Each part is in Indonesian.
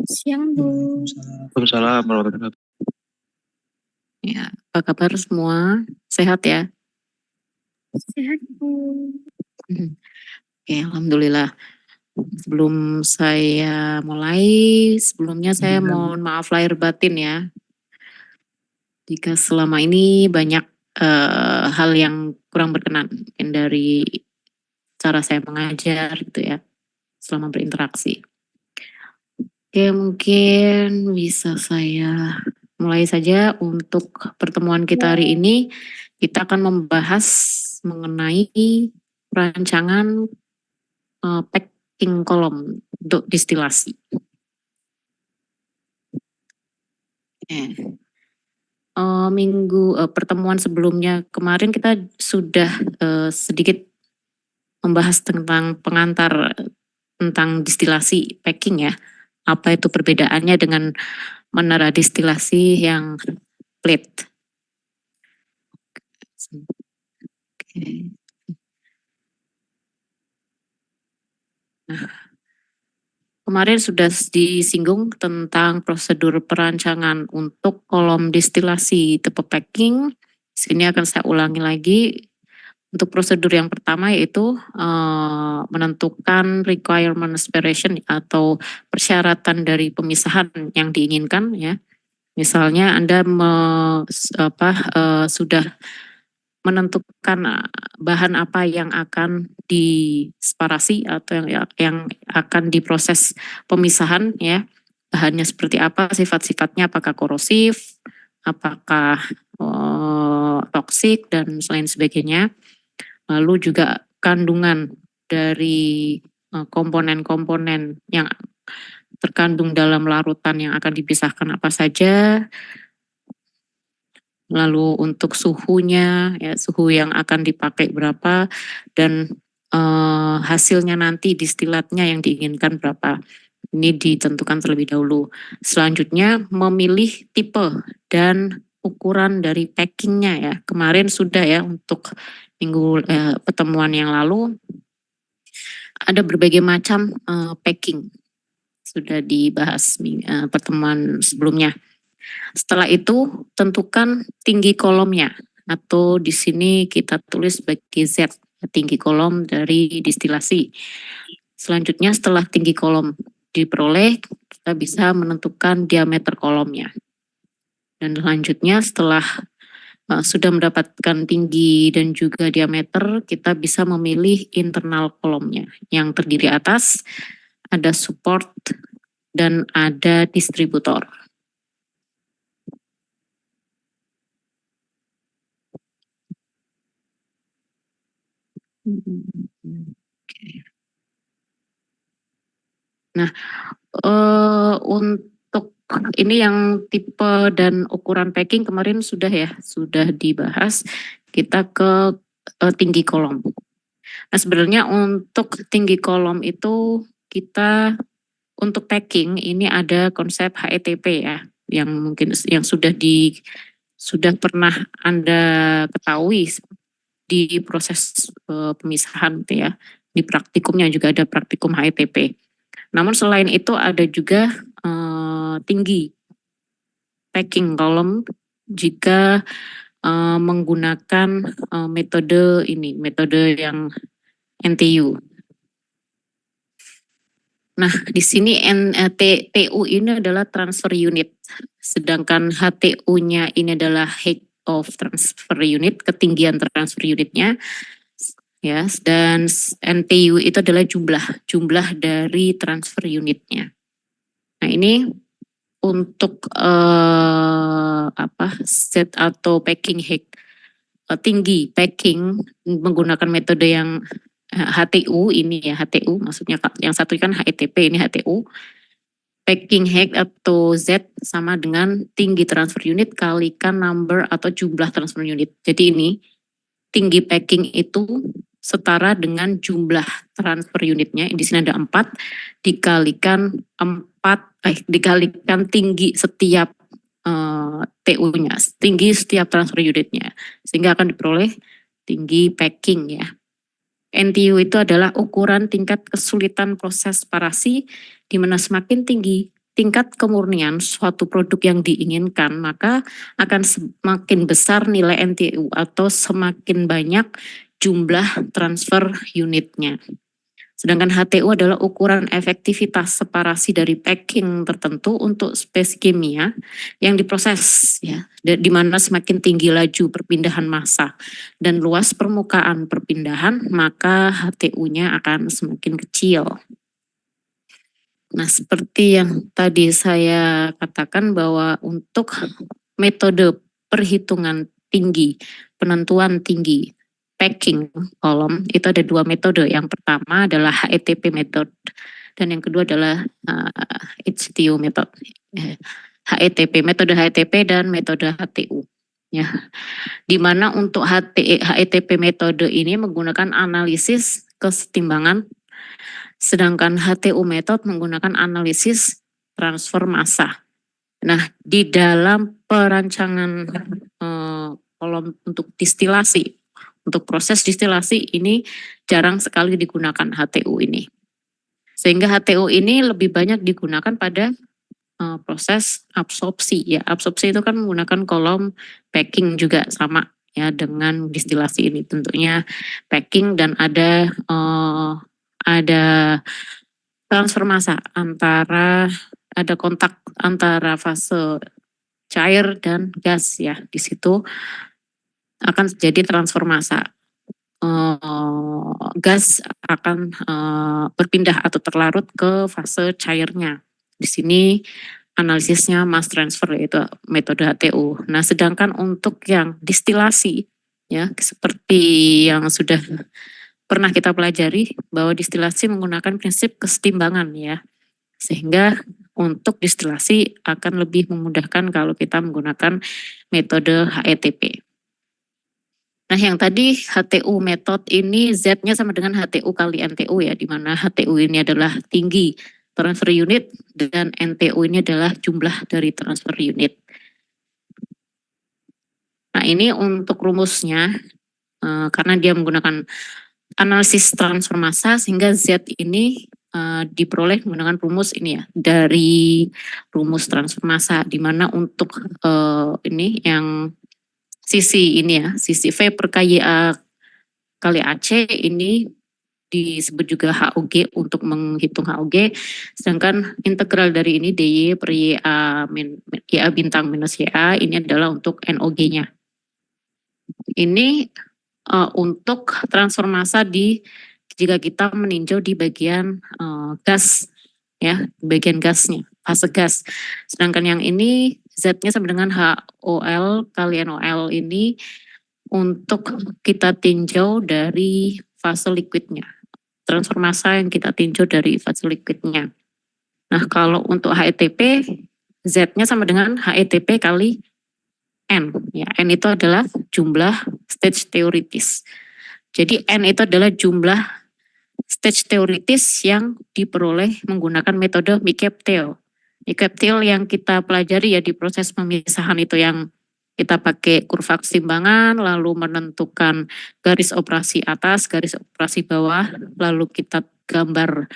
Siang, Bu. Waalaikumsalam warahmatullahi wabarakatuh. Ya, apa kabar semua? Sehat ya? Sehat, Bu. Oke, alhamdulillah. Sebelum saya mulai, sebelumnya saya mohon maaf lahir batin ya. Jika selama ini banyak hal yang kurang berkenan mungkin dari cara saya mengajar gitu ya, selama berinteraksi. Oke, mungkin bisa saya mulai saja untuk pertemuan kita hari ini. Kita akan membahas mengenai rancangan packing kolom untuk distilasi. Pertemuan sebelumnya kemarin kita sudah sedikit membahas tentang pengantar tentang distilasi packing ya. Apa itu perbedaannya dengan menara distilasi yang plate. Oke. Nah, kemarin sudah disinggung tentang prosedur perancangan untuk kolom distilasi tipe packing. Sini akan saya ulangi lagi. Untuk prosedur yang pertama yaitu menentukan requirement separation atau persyaratan dari pemisahan yang diinginkan ya. Misalnya Anda sudah menentukan bahan apa yang akan disparasi atau yang akan diproses pemisahan ya. Bahannya seperti apa, sifat-sifatnya apakah korosif, apakah toksik dan lain sebagainya. Lalu juga kandungan dari komponen-komponen yang terkandung dalam larutan yang akan dipisahkan apa saja. Lalu untuk suhunya, ya suhu yang akan dipakai berapa, dan hasilnya nanti distilatnya yang diinginkan berapa. Ini ditentukan terlebih dahulu. Selanjutnya memilih tipe dan ukuran dari packingnya ya. Kemarin sudah ya untuk pertemuan yang lalu ada berbagai macam packing sudah dibahas pertemuan sebelumnya. Setelah itu tentukan tinggi kolomnya atau di sini kita tulis sebagai Z, tinggi kolom dari distilasi. Selanjutnya setelah tinggi kolom diperoleh, kita bisa menentukan diameter kolomnya. Dan selanjutnya setelah sudah mendapatkan tinggi dan juga diameter, kita bisa memilih internal kolomnya yang terdiri atas, ada support, dan ada distributor. Nah, untuk ini yang tipe dan ukuran packing kemarin sudah ya, sudah dibahas. Kita ke tinggi kolom. Nah, sebenarnya untuk tinggi kolom itu kita untuk packing ini ada konsep HETP ya, yang mungkin yang sudah pernah Anda ketahui di proses pemisahan gitu ya. Di praktikumnya juga ada praktikum HETP. Namun selain itu ada juga tinggi packing kolom jika menggunakan metode yang NTU. Nah, di sini TU ini adalah transfer unit, sedangkan HTU-nya ini adalah height of transfer unit, ketinggian transfer unitnya. Ya, dan NTU itu adalah jumlah dari transfer unitnya. Nah, ini untuk set atau packing height tinggi packing menggunakan metode yang HTU ini ya, HTU maksudnya yang satu kan HETP, ini HTU. Packing height atau Z sama dengan tinggi transfer unit kalikan number atau jumlah transfer unit. Jadi ini tinggi packing itu setara dengan jumlah transfer unitnya. Di sini ada 4 dikalikan dikalikan tinggi setiap TU-nya, tinggi setiap transfer unitnya. Sehingga akan diperoleh tinggi packing ya. NTU itu adalah ukuran tingkat kesulitan proses separasi, di mana semakin tinggi tingkat kemurnian suatu produk yang diinginkan, maka akan semakin besar nilai NTU atau semakin banyak jumlah transfer unitnya. Sedangkan HTU adalah ukuran efektivitas separasi dari packing tertentu untuk spesies kimia yang diproses, ya, di mana semakin tinggi laju perpindahan massa dan luas permukaan perpindahan, maka HTU-nya akan semakin kecil. Nah, seperti yang tadi saya katakan bahwa untuk metode perhitungan tinggi, penentuan tinggi, packing kolom itu ada dua metode. Yang pertama adalah HETP method dan yang kedua adalah HTU method. HETP, metode HETP dan metode HTU. Ya, di mana untuk HETP metode ini menggunakan analisis kesetimbangan, sedangkan HTU method menggunakan analisis transfer massa. Nah, di dalam perancangan kolom untuk distilasi, untuk proses distilasi ini jarang sekali digunakan HTU ini. Sehingga HTU ini lebih banyak digunakan pada proses absorpsi. Ya, absorpsi itu kan menggunakan kolom packing juga sama ya dengan distilasi ini. Tentunya packing dan ada transfer massa antara, ada kontak antara fase cair dan gas ya. Di situ akan terjadi transfer massa. Gas akan berpindah atau terlarut ke fase cairnya. Di sini analisisnya mass transfer yaitu metode HTU. Nah, sedangkan untuk yang distilasi ya seperti yang sudah pernah kita pelajari bahwa distilasi menggunakan prinsip kesetimbangan ya. Sehingga untuk distilasi akan lebih memudahkan kalau kita menggunakan metode HETP. Nah, yang tadi HTU method ini Z-nya sama dengan HTU kali NTU ya, di mana HTU ini adalah tinggi transfer unit dan NTU ini adalah jumlah dari transfer unit. Nah, ini untuk rumusnya karena dia menggunakan analisis transfer massa sehingga Z ini diperoleh menggunakan rumus ini ya, dari rumus transfer massa, di mana untuk ini yang sisi ini ya, sisi V per KYA kali AC ini disebut juga HOG untuk menghitung HOG, sedangkan integral dari ini DY per YA, YA bintang minus YA ini adalah untuk NOG-nya. Ini untuk transfer massa jika kita meninjau di bagian gas ya, bagian gasnya, fase gas. Sedangkan yang ini Z-nya sama dengan HOL kali NOL ini untuk kita tinjau dari fase liquidnya. Transfer massa yang kita tinjau dari fase liquidnya. Nah, kalau untuk HETP, Z-nya sama dengan HETP kali N. Ya, N itu adalah jumlah stage teoritis. Jadi N itu adalah jumlah stage teoritis yang diperoleh menggunakan metode Mikeptil. Mikeptil yang kita pelajari ya di proses pemisahan itu yang kita pakai kurva keseimbangan, lalu menentukan garis operasi atas, garis operasi bawah, lalu kita gambar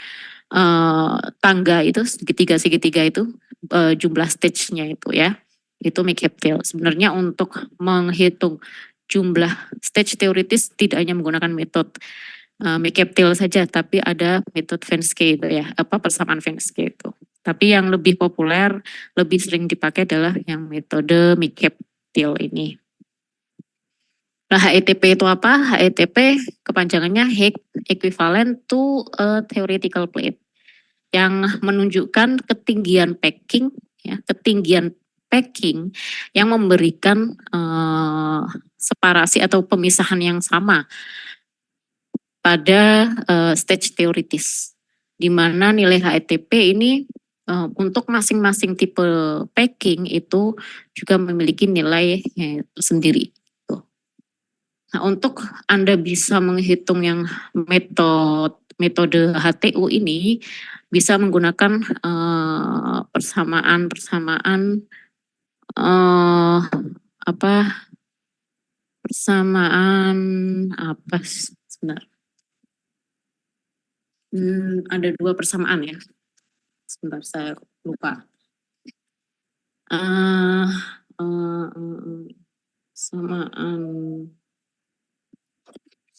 tangga itu segitiga itu jumlah stage-nya itu ya. Itu Mikeptil. Sebenarnya untuk menghitung jumlah stage teoritis tidak hanya menggunakan metode Mikeptil saja, tapi ada metode Venske itu ya, persamaan Venske itu. Tapi yang lebih populer, lebih sering dipakai adalah yang metode Mikeptil ini. Nah, HETP itu apa? HETP kepanjangannya Higgs Equivalent to a Theoretical Plate, yang menunjukkan ketinggian packing, ya, ketinggian packing yang memberikan separasi atau pemisahan yang sama pada stage teoritis, di mana nilai HETP ini untuk masing-masing tipe packing itu juga memiliki nilai sendiri. Nah, untuk Anda bisa menghitung yang metode HTU ini bisa menggunakan persamaan sebentar. Ada dua persamaan ya. Sebentar, saya lupa. eh eh, eh, samaan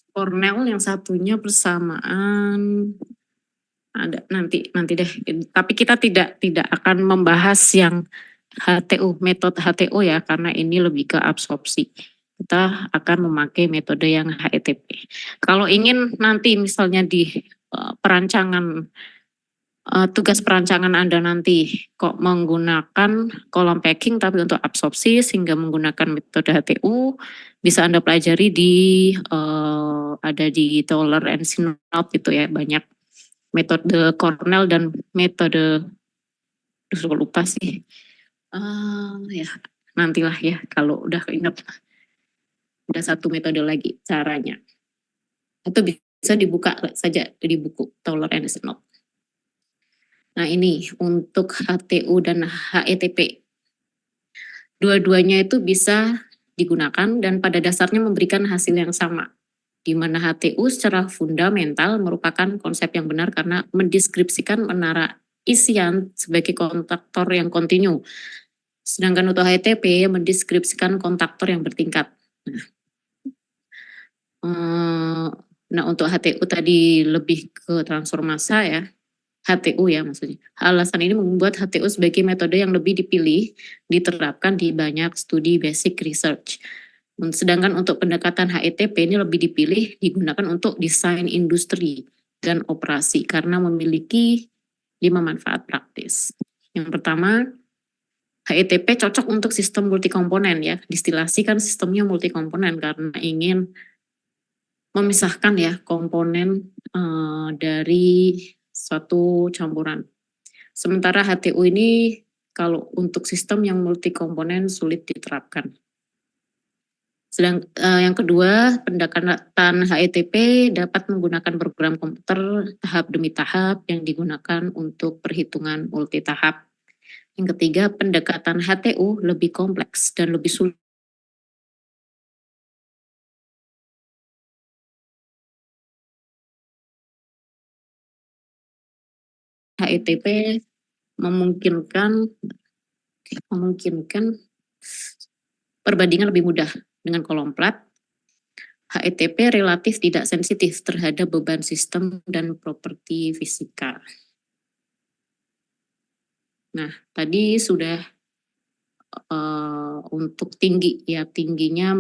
Cornell, yang satunya bersamaan ada nanti deh. Tapi kita tidak akan membahas yang metode HTU ya, karena ini lebih ke absorpsi. Kita akan memakai metode yang HETP. Kalau ingin nanti misalnya di perancangan tugas perancangan Anda nanti kok menggunakan kolom packing tapi untuk absorpsi sehingga menggunakan metode HTU, bisa Anda pelajari di ada di Towler and Sinop itu ya, banyak metode Cornell dan metode lupa sih. Ya nantilah ya kalau udah keinget. Ada satu metode lagi caranya. Itu bisa dibuka saja di buku Towler and Sinop. Nah ini untuk HTU dan HETP. Dua-duanya itu bisa digunakan dan pada dasarnya memberikan hasil yang sama. Di mana HTU secara fundamental merupakan konsep yang benar karena mendeskripsikan menara isian sebagai kontaktor yang kontinu. Sedangkan untuk HTP mendeskripsikan kontaktor yang bertingkat. Nah untuk HTU tadi lebih ke transfer massa ya. HTU ya maksudnya. Alasan ini membuat HTU sebagai metode yang lebih dipilih, diterapkan di banyak studi basic research. Sedangkan untuk pendekatan HETP ini lebih dipilih digunakan untuk desain industri dan operasi karena memiliki 5 manfaat praktis. Yang pertama, HETP cocok untuk sistem multikomponen ya. Distilasi kan sistemnya multikomponen karena ingin memisahkan ya komponen dari suatu campuran. Sementara HTU ini kalau untuk sistem yang multikomponen sulit diterapkan. Yang kedua, pendekatan HETP dapat menggunakan program komputer tahap demi tahap yang digunakan untuk perhitungan multi tahap. Yang ketiga, pendekatan HTU lebih kompleks dan lebih sulit. HETP memungkinkan perbandingan lebih mudah dengan kolom plat. HETP relatif tidak sensitif terhadap beban sistem dan properti fisika. Nah, tadi sudah untuk tinggi ya, tingginya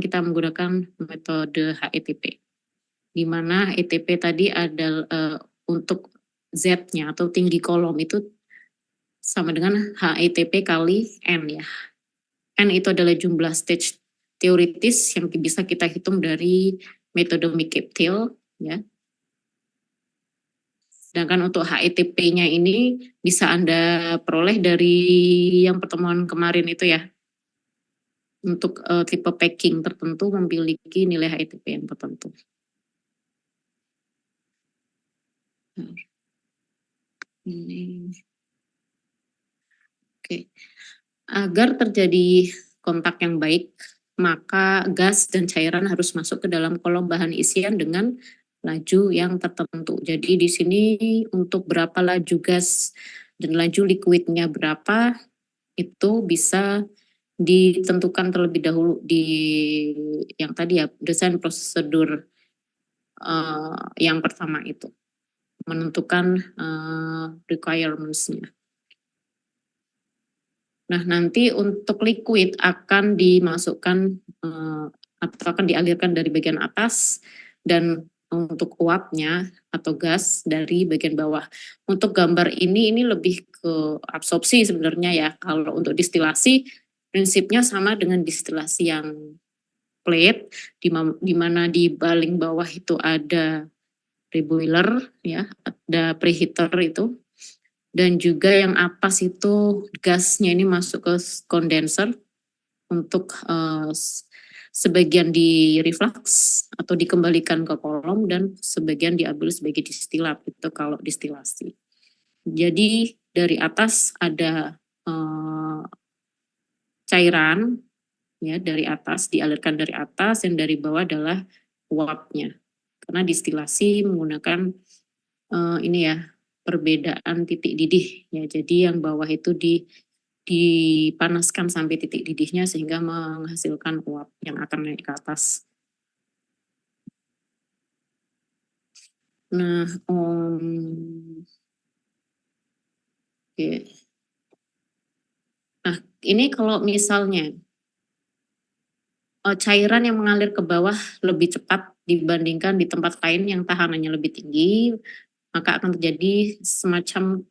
kita menggunakan metode HETP. Di mana HETP tadi ada untuk Z-nya atau tinggi kolom itu sama dengan HETP kali N ya. N itu adalah jumlah stage teoritis yang bisa kita hitung dari metode Mikeptil ya. Sedangkan untuk HETP-nya ini bisa Anda peroleh dari yang pertemuan kemarin itu ya. Untuk tipe packing tertentu memiliki nilai HETP yang tertentu. Ini. Oke. Agar terjadi kontak yang baik, maka gas dan cairan harus masuk ke dalam kolom bahan isian dengan laju yang tertentu. Jadi di sini untuk berapa laju gas dan laju liquidnya berapa itu bisa ditentukan terlebih dahulu di yang tadi ya, desain prosedur yang pertama itu menentukan requirements-nya. Nah nanti untuk liquid akan dimasukkan atau akan dialirkan dari bagian atas dan untuk uapnya atau gas dari bagian bawah. Untuk gambar ini lebih ke absorpsi sebenarnya ya. Kalau untuk distilasi prinsipnya sama dengan distilasi yang plate, di mana di paling bawah itu ada reboiler ya, ada preheater itu, dan juga yang atas itu gasnya ini masuk ke kondenser untuk sebagian di reflux atau dikembalikan ke kolom dan sebagian diambil sebagai distilat itu kalau distilasi. Jadi dari atas ada cairan ya, dari atas dialirkan dari atas, dan dari bawah adalah uapnya. Karena distilasi menggunakan ini ya, perbedaan titik didih ya. Jadi yang bawah itu dipanaskan sampai titik didihnya sehingga menghasilkan uap yang akan naik ke atas. Nah, oke. Nah, ini kalau misalnya cairan yang mengalir ke bawah lebih cepat dibandingkan di tempat lain yang tahanannya lebih tinggi, maka akan terjadi semacam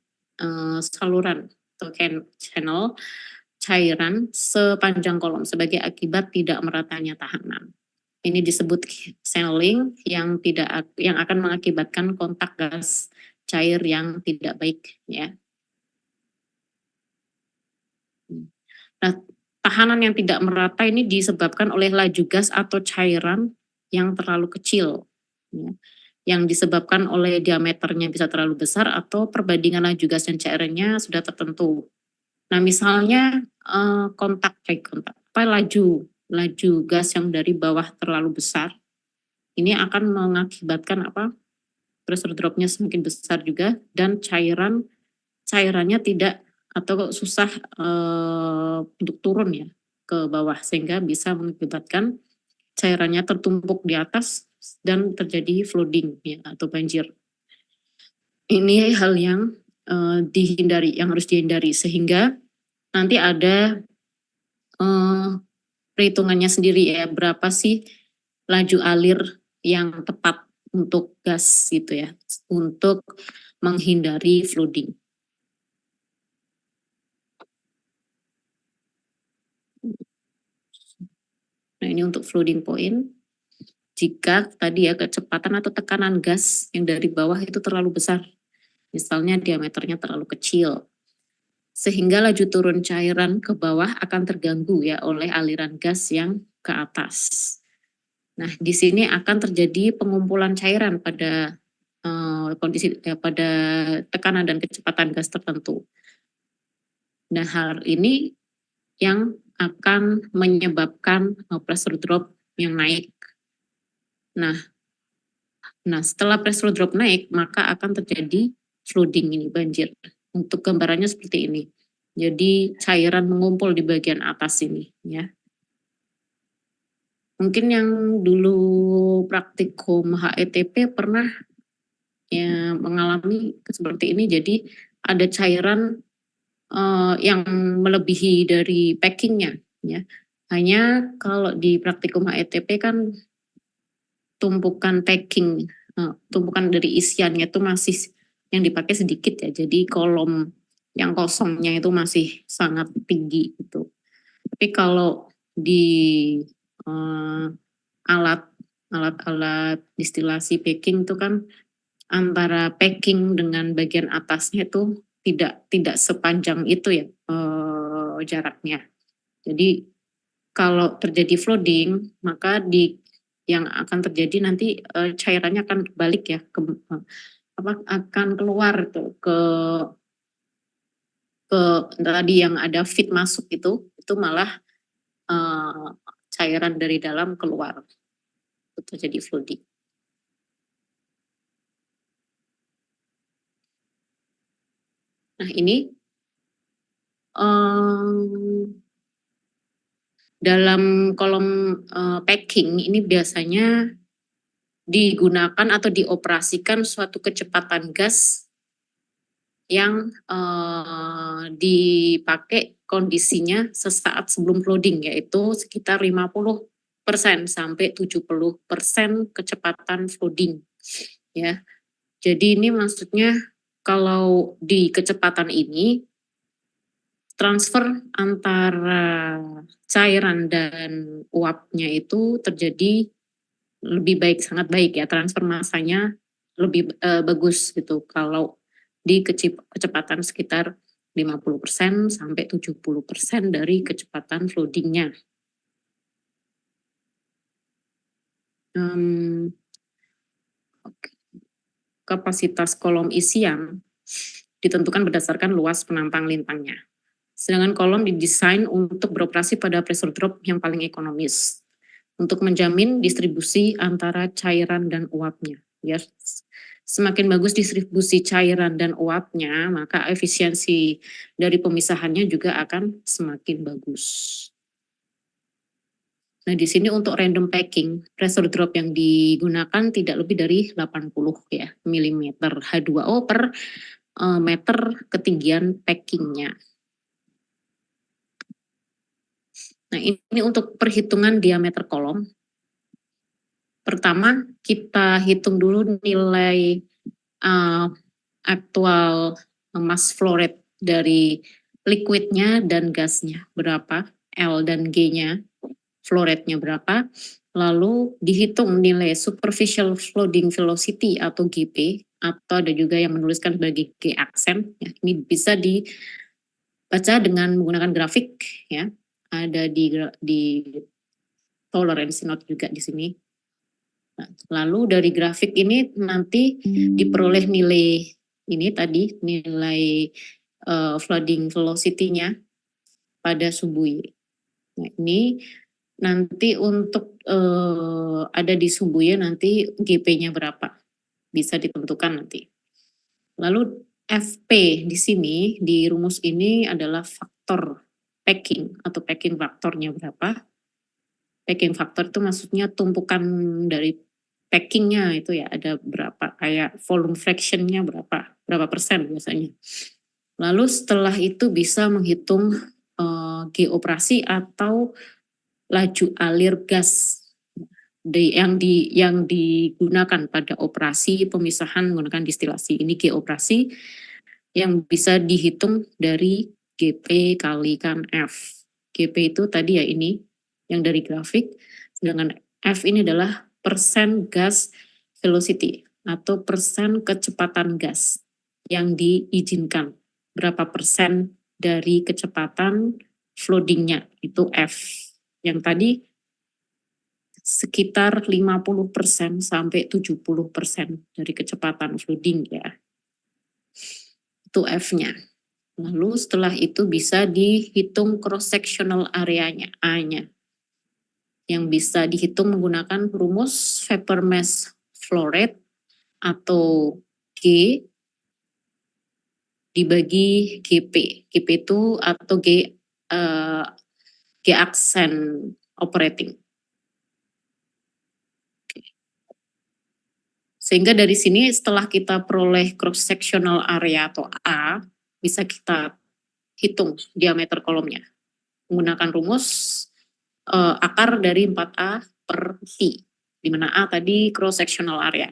saluran atau channel cairan sepanjang kolom sebagai akibat tidak meratanya tahanan. Ini disebut channeling yang akan mengakibatkan kontak gas cair yang tidak baik, ya. Nah, tahanan yang tidak merata ini disebabkan oleh laju gas atau cairan yang terlalu kecil, ya, yang disebabkan oleh diameternya bisa terlalu besar atau perbandingan laju gas dan cairannya sudah tertentu. Nah, misalnya laju gas yang dari bawah terlalu besar, ini akan mengakibatkan pressure dropnya semakin besar juga, dan cairannya tidak atau susah untuk turun ya ke bawah, sehingga bisa mengakibatkan cairannya tertumpuk di atas dan terjadi flooding ya, atau banjir. Ini hal yang harus dihindari, sehingga nanti ada perhitungannya sendiri ya, berapa sih laju alir yang tepat untuk gas gitu ya, untuk menghindari flooding. Nah, ini untuk flooding point. Jika tadi ya kecepatan atau tekanan gas yang dari bawah itu terlalu besar, misalnya diameternya terlalu kecil, sehingga laju turun cairan ke bawah akan terganggu ya oleh aliran gas yang ke atas. Nah, di sini akan terjadi pengumpulan cairan pada pada tekanan dan kecepatan gas tertentu. Nah, hal ini yang akan menyebabkan pressure drop yang naik. Nah, setelah pressure drop naik, maka akan terjadi flooding ini, banjir. Untuk gambarannya seperti ini. Jadi cairan mengumpul di bagian atas ini, ya. Mungkin yang dulu praktikum HETP pernah ya mengalami seperti ini. Jadi ada cairan yang melebihi dari packingnya, ya. Hanya kalau di praktikum HETP kan tumpukan packing, tumpukan dari isiannya itu masih yang dipakai sedikit ya. Jadi kolom yang kosongnya itu masih sangat tinggi gitu. Tapi kalau di alat distilasi packing itu kan antara packing dengan bagian atasnya itu tidak sepanjang itu ya jaraknya. Jadi kalau terjadi flooding, maka yang akan terjadi nanti cairannya akan balik ya, akan keluar tuh ke tadi yang ada feed masuk itu malah cairan dari dalam keluar, itu terjadi flooding. Nah, ini dalam kolom packing ini biasanya digunakan atau dioperasikan suatu kecepatan gas yang dipakai kondisinya sesaat sebelum flooding, yaitu sekitar 50% sampai 70% kecepatan flooding, ya. Jadi ini maksudnya kalau di kecepatan ini transfer antara cairan dan uapnya itu terjadi lebih baik, sangat baik ya, transfer masanya lebih bagus gitu kalau di kecepatan sekitar 50% sampai 70% dari kecepatan floodingnya. Kapasitas kolom isian ditentukan berdasarkan luas penampang lintangnya. Sedangkan kolom didesain untuk beroperasi pada pressure drop yang paling ekonomis untuk menjamin distribusi antara cairan dan uapnya. Ya, semakin bagus distribusi cairan dan uapnya, maka efisiensi dari pemisahannya juga akan semakin bagus. Nah, di sini untuk random packing, pressure drop yang digunakan tidak lebih dari 80 ya milimeter H2O per meter ketinggian packingnya. Nah, ini untuk perhitungan diameter kolom. Pertama, kita hitung dulu nilai aktual mass flow rate dari liquidnya dan gasnya berapa, L dan G-nya, flow rate-nya berapa, lalu dihitung nilai superficial flooding velocity atau GP, atau ada juga yang menuliskan sebagai G aksen, ya, ini bisa dibaca dengan menggunakan grafik, ya, ada di tolerance note juga di sini. Nah, lalu dari grafik ini nanti diperoleh nilai ini tadi, nilai flooding velocity-nya pada subui. Nah, ini nanti untuk ada di subui nanti GP-nya berapa, bisa ditentukan nanti. Lalu FP di sini, di rumus ini adalah faktor packing atau packing faktornya berapa. Packing factor itu maksudnya tumpukan dari packingnya itu ya, ada berapa, kayak volume fraction-nya berapa persen biasanya. Lalu setelah itu bisa menghitung G operasi atau laju alir gas yang digunakan pada operasi pemisahan menggunakan distilasi. Ini G operasi yang bisa dihitung dari GP kalikan F. GP itu tadi ya ini yang dari grafik, sedangkan F ini adalah persen gas velocity atau persen kecepatan gas yang diizinkan. Berapa persen dari kecepatan floodingnya itu F. Yang tadi sekitar 50% sampai 70% dari kecepatan flooding ya. Itu F-nya. Lalu setelah itu bisa dihitung cross sectional area-nya, A-nya. Yang bisa dihitung menggunakan rumus vapor mass flow rate atau G dibagi GP. GP itu atau G aksen operating. Sehingga dari sini setelah kita peroleh cross sectional area atau A, bisa kita hitung diameter kolomnya menggunakan rumus akar dari 4A per T, di mana A tadi cross sectional area.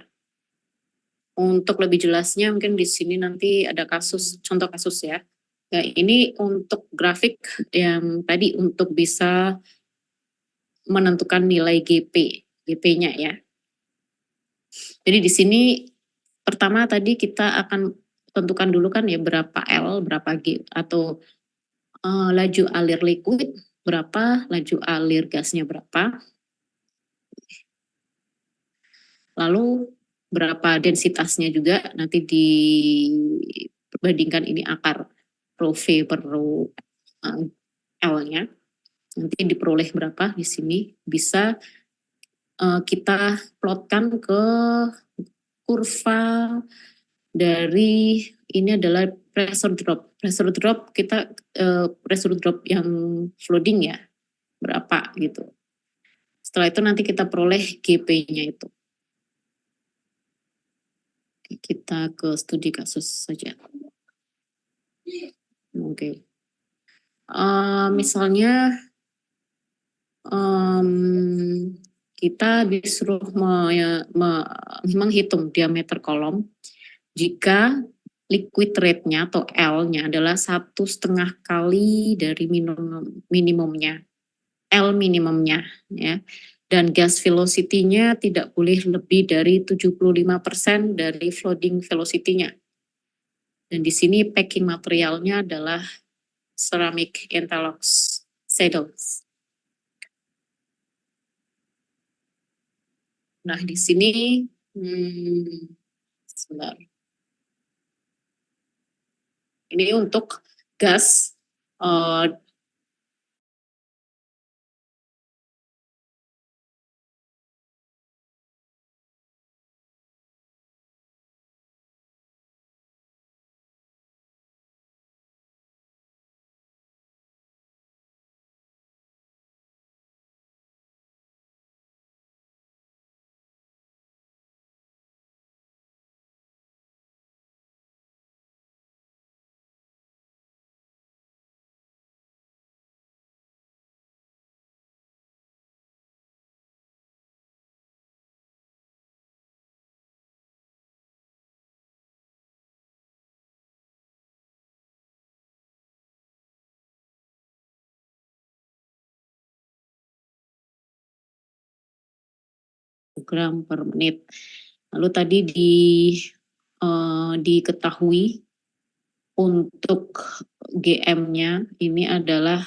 Untuk lebih jelasnya mungkin di sini nanti ada contoh kasus ya. Nah, ini untuk grafik yang tadi untuk bisa menentukan nilai GP-nya ya. Jadi di sini pertama tadi kita akan tentukan dulu kan ya berapa L, berapa G, atau laju alir liquid berapa, laju alir gasnya berapa, lalu berapa densitasnya juga nanti dibandingkan ini akar rho V per rho L-nya, nanti diperoleh berapa di sini, bisa kita plotkan ke kurva dari ini adalah pressure drop. Pressure drop kita pressure drop yang flooding ya berapa gitu. Setelah itu nanti kita peroleh GP-nya itu. Kita ke studi kasus saja. Oke. Misalnya kita disuruh menghitung diameter kolom jika liquid rate-nya atau L-nya adalah 1,5 kali dari minimumnya, L minimumnya ya. Dan gas velocity-nya tidak boleh lebih dari 75% dari flooding velocity-nya. Dan di sini packing materialnya adalah ceramic interlocks saddles. Nah, di sini sebentar. Ini untuk gas kilogram per menit. Lalu tadi diketahui untuk GM-nya ini adalah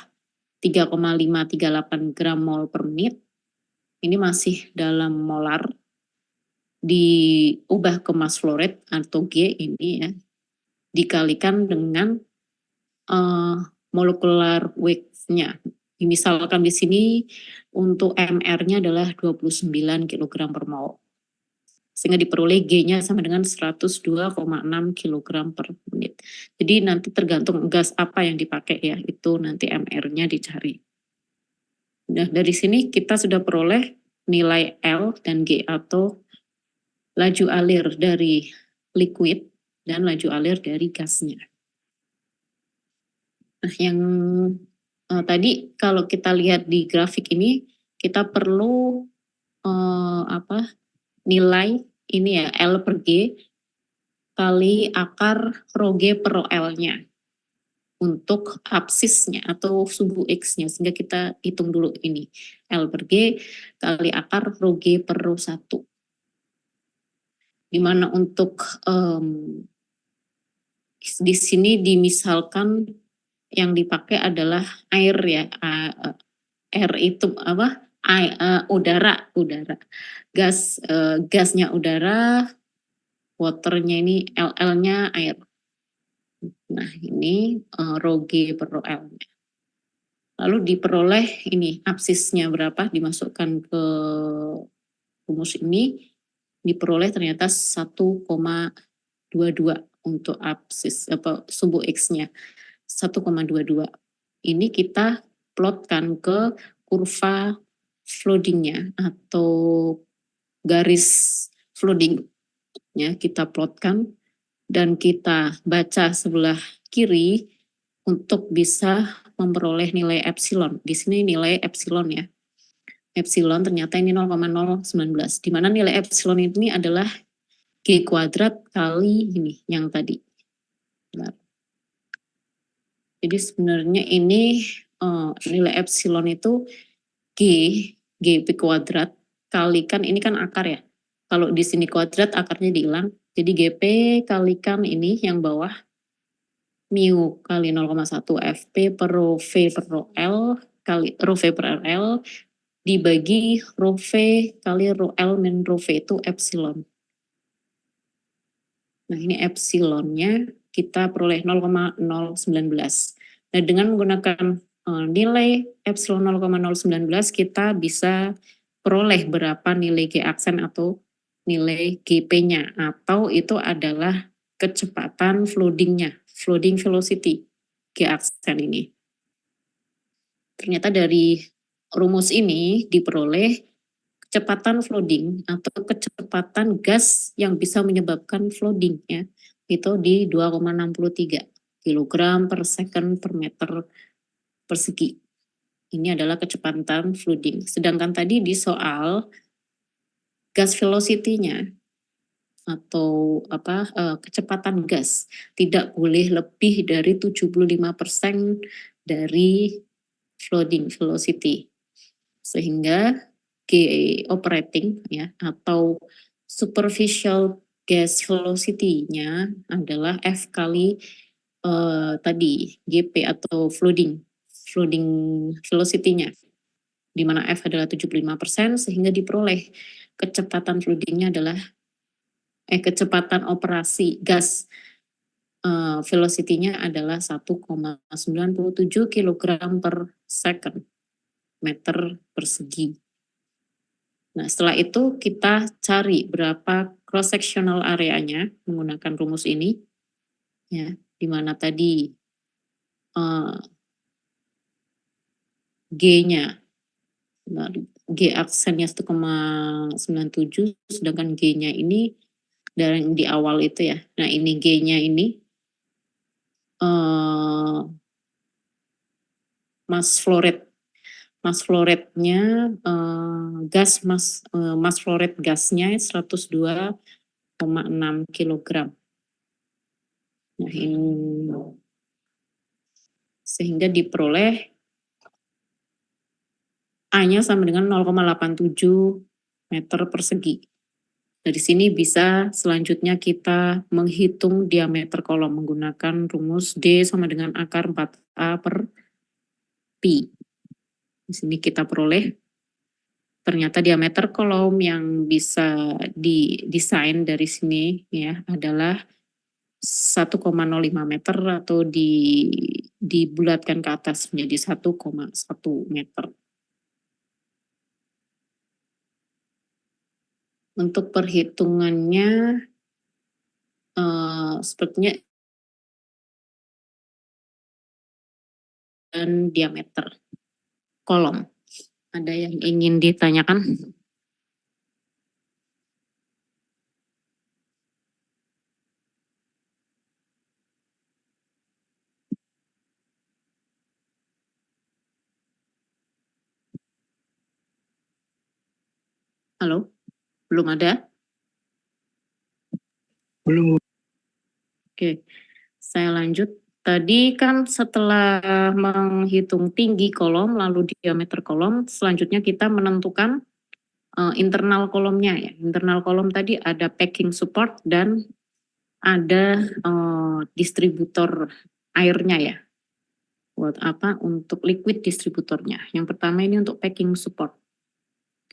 3,538 gram mol per menit. Ini masih dalam molar. Diubah ke mass flow rate atau G ini ya, dikalikan dengan molecular weight-nya. Misalkan di sini untuk MR-nya adalah 29 kg per mol. Sehingga diperoleh G-nya sama dengan 102,6 kg per menit. Jadi nanti tergantung gas apa yang dipakai ya, itu nanti MR-nya dicari. Nah, dari sini kita sudah peroleh nilai L dan G atau laju alir dari liquid dan laju alir dari gasnya. Nah, yang tadi kalau kita lihat di grafik ini, kita perlu nilai ini ya, L per G kali akar rho G per rho L-nya untuk absisnya atau suhu X-nya, sehingga kita hitung dulu ini L per G kali akar rho G per rho 1. Dimana untuk di sini dimisalkan yang dipakai adalah air ya, air itu apa? Udara, gasnya udara, waternya ini LL-nya air. Nah ini rho G per rho L. Lalu diperoleh ini absisnya berapa, dimasukkan ke rumus ini, diperoleh ternyata 1,22 untuk absis suhu X-nya 1,22. Ini kita plotkan ke kurva flooding-nya atau garis flooding-nya kita plotkan dan kita baca sebelah kiri untuk bisa memperoleh nilai epsilon. Di sini nilai epsilon ya. Epsilon ternyata ini 0,019. Di mana nilai epsilon ini adalah G kuadrat kali ini yang tadi. Nah, jadi sebenarnya ini nilai epsilon itu GP kuadrat kalikan ini kan akar ya. Kalau di sini kuadrat akarnya dihilang. Jadi GP kalikan ini yang bawah mu kali 0,1 FP per rho V per rho L kali rho V per L dibagi rho V kali rho L min rho V itu epsilon. Nah ini epsilonnya kita peroleh 0,019. Nah dengan menggunakan nilai epsilon 0,019 kita bisa peroleh berapa nilai G aksen atau nilai GP-nya atau itu adalah kecepatan flooding-nya, flooding velocity G aksen ini. Ternyata dari rumus ini diperoleh kecepatan flooding atau kecepatan gas yang bisa menyebabkan flooding ya, itu di 2,63 kg per second per meter persegi. Ini adalah kecepatan flooding. Sedangkan tadi di soal gas velocity-nya atau kecepatan gas tidak boleh lebih dari 75% dari flooding velocity. Sehingga G operating ya atau superficial gas velocity-nya adalah F kali tadi GP atau flooding velocity-nya, di mana F adalah 75% sehingga diperoleh kecepatan flooding-nya adalah kecepatan operasi gas velocity-nya adalah 1,97 kg per second meter persegi. Nah setelah itu kita cari berapa cross sectional area-nya menggunakan rumus ini ya, di mana tadi G-nya G aksennya 1,97 sedangkan G-nya ini dari di awal itu ya. Nah ini G-nya ini mass flow rate. Mass flow rate-nya gas mass flow rate gasnya 102,6 kg. Nah ini sehingga diperoleh A-nya sama dengan 0,87 meter persegi. Dari sini bisa selanjutnya kita menghitung diameter kolom menggunakan rumus D sama dengan akar 4A per pi. Di sini kita peroleh ternyata diameter kolom yang bisa didesain dari sini ya adalah 1,05 meter atau dibulatkan ke atas menjadi 1,1 meter. Untuk perhitungannya sepertinya dan diameter kolom. Ada yang ingin ditanyakan? Halo? Belum ada? Belum. Oke, saya lanjut. Tadi kan setelah menghitung tinggi kolom, lalu diameter kolom, selanjutnya kita menentukan internal kolomnya ya. Internal kolom tadi ada packing support dan ada distributor airnya ya. Buat apa? Untuk liquid distributornya. Yang pertama ini untuk packing support.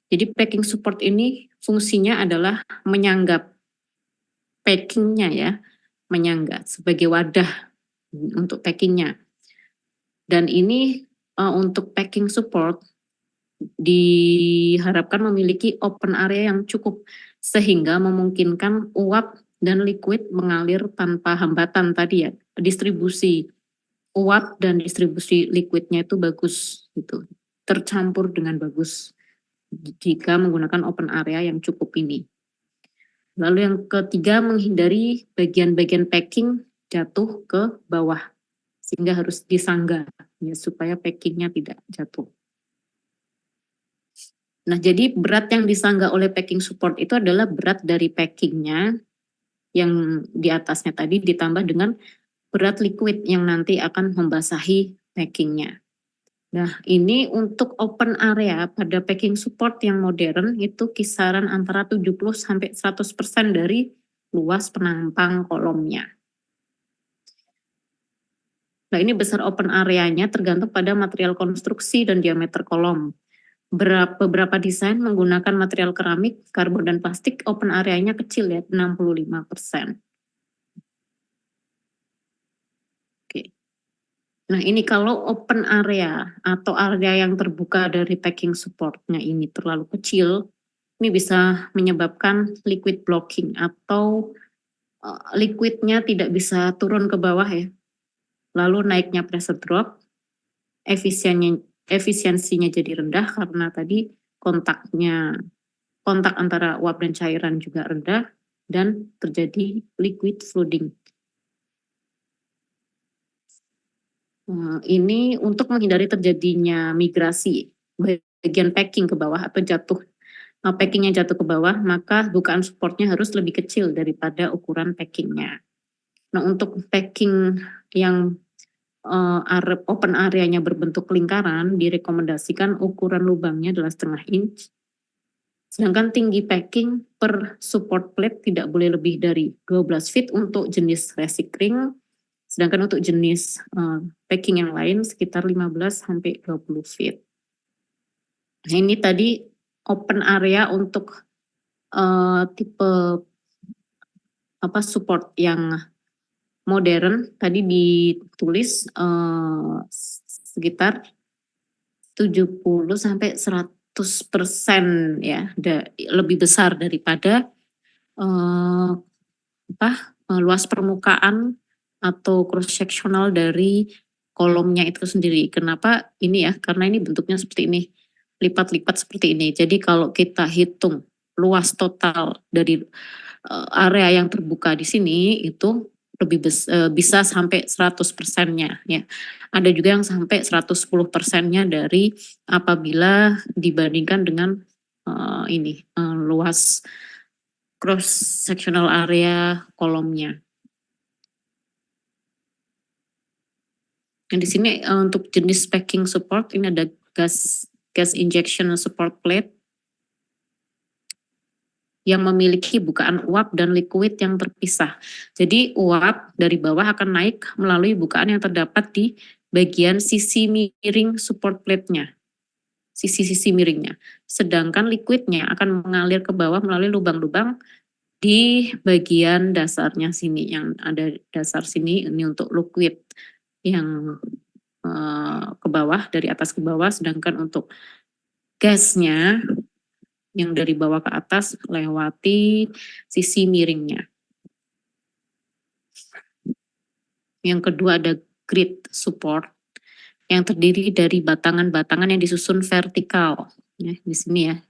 Jadi packing support ini fungsinya adalah menyanggap packingnya ya, menyanggap sebagai wadah untuk packingnya. Dan ini untuk packing support diharapkan memiliki open area yang cukup sehingga memungkinkan uap dan liquid mengalir tanpa hambatan tadi ya. Distribusi uap dan distribusi liquidnya itu bagus gitu. Tercampur dengan bagus jika menggunakan open area yang cukup ini. Lalu yang ketiga menghindari bagian-bagian packing jatuh ke bawah sehingga harus disangga ya supaya packingnya tidak jatuh. Nah jadi berat yang disangga oleh packing support itu adalah berat dari packingnya yang di atasnya tadi ditambah dengan berat liquid yang nanti akan membasahi packingnya. Nah ini untuk open area pada packing support yang modern itu kisaran antara 70 sampai 100% dari luas penampang kolomnya. Nah ini besar open areanya tergantung pada material konstruksi dan diameter kolom. Beberapa desain menggunakan material keramik, karbon dan plastik, open areanya kecil ya, 65%. Oke. Nah ini kalau open area atau area yang terbuka dari packing supportnya ini terlalu kecil, ini bisa menyebabkan liquid blocking atau liquidnya tidak bisa turun ke bawah ya. Lalu naiknya pressure drop, efisiensinya jadi rendah karena tadi kontak antara uap dan cairan juga rendah dan terjadi liquid flooding. Ini untuk menghindari terjadinya migrasi bagian packing ke bawah atau packingnya jatuh ke bawah, maka bukaan supportnya harus lebih kecil daripada ukuran packingnya. Nah untuk packing yang open areanya berbentuk lingkaran, direkomendasikan ukuran lubangnya adalah 0,5 inch. Sedangkan tinggi packing per support plate tidak boleh lebih dari 12 feet untuk jenis resic ring, sedangkan untuk jenis packing yang lain sekitar 15 sampai 20 feet. Nah ini tadi open area untuk tipe support yang modern tadi ditulis sekitar 70 sampai 100% ya, lebih besar daripada luas permukaan atau cross sectional dari kolomnya itu sendiri. Kenapa ini ya? Karena ini bentuknya seperti ini, lipat-lipat seperti ini. Jadi kalau kita hitung luas total dari area yang terbuka di sini itu lebih bisa sampai 100%-nya ya. Ada juga yang sampai 110%-nya dari apabila dibandingkan dengan luas cross sectional area kolomnya. Dan di sini untuk jenis packing support ini ada gas injection support plate. yang memiliki bukaan uap dan liquid yang terpisah. Jadi uap dari bawah akan naik melalui bukaan yang terdapat di bagian sisi miring support plate-nya, sisi-sisi miringnya. Sedangkan liquidnya akan mengalir ke bawah melalui lubang-lubang di bagian dasarnya sini, yang ada dasar sini ini untuk liquid yang ke bawah, dari atas ke bawah, sedangkan untuk gasnya yang dari bawah ke atas lewati sisi miringnya. Yang kedua ada grid support yang terdiri dari batangan-batangan yang disusun vertikal. Ya, di sini ya,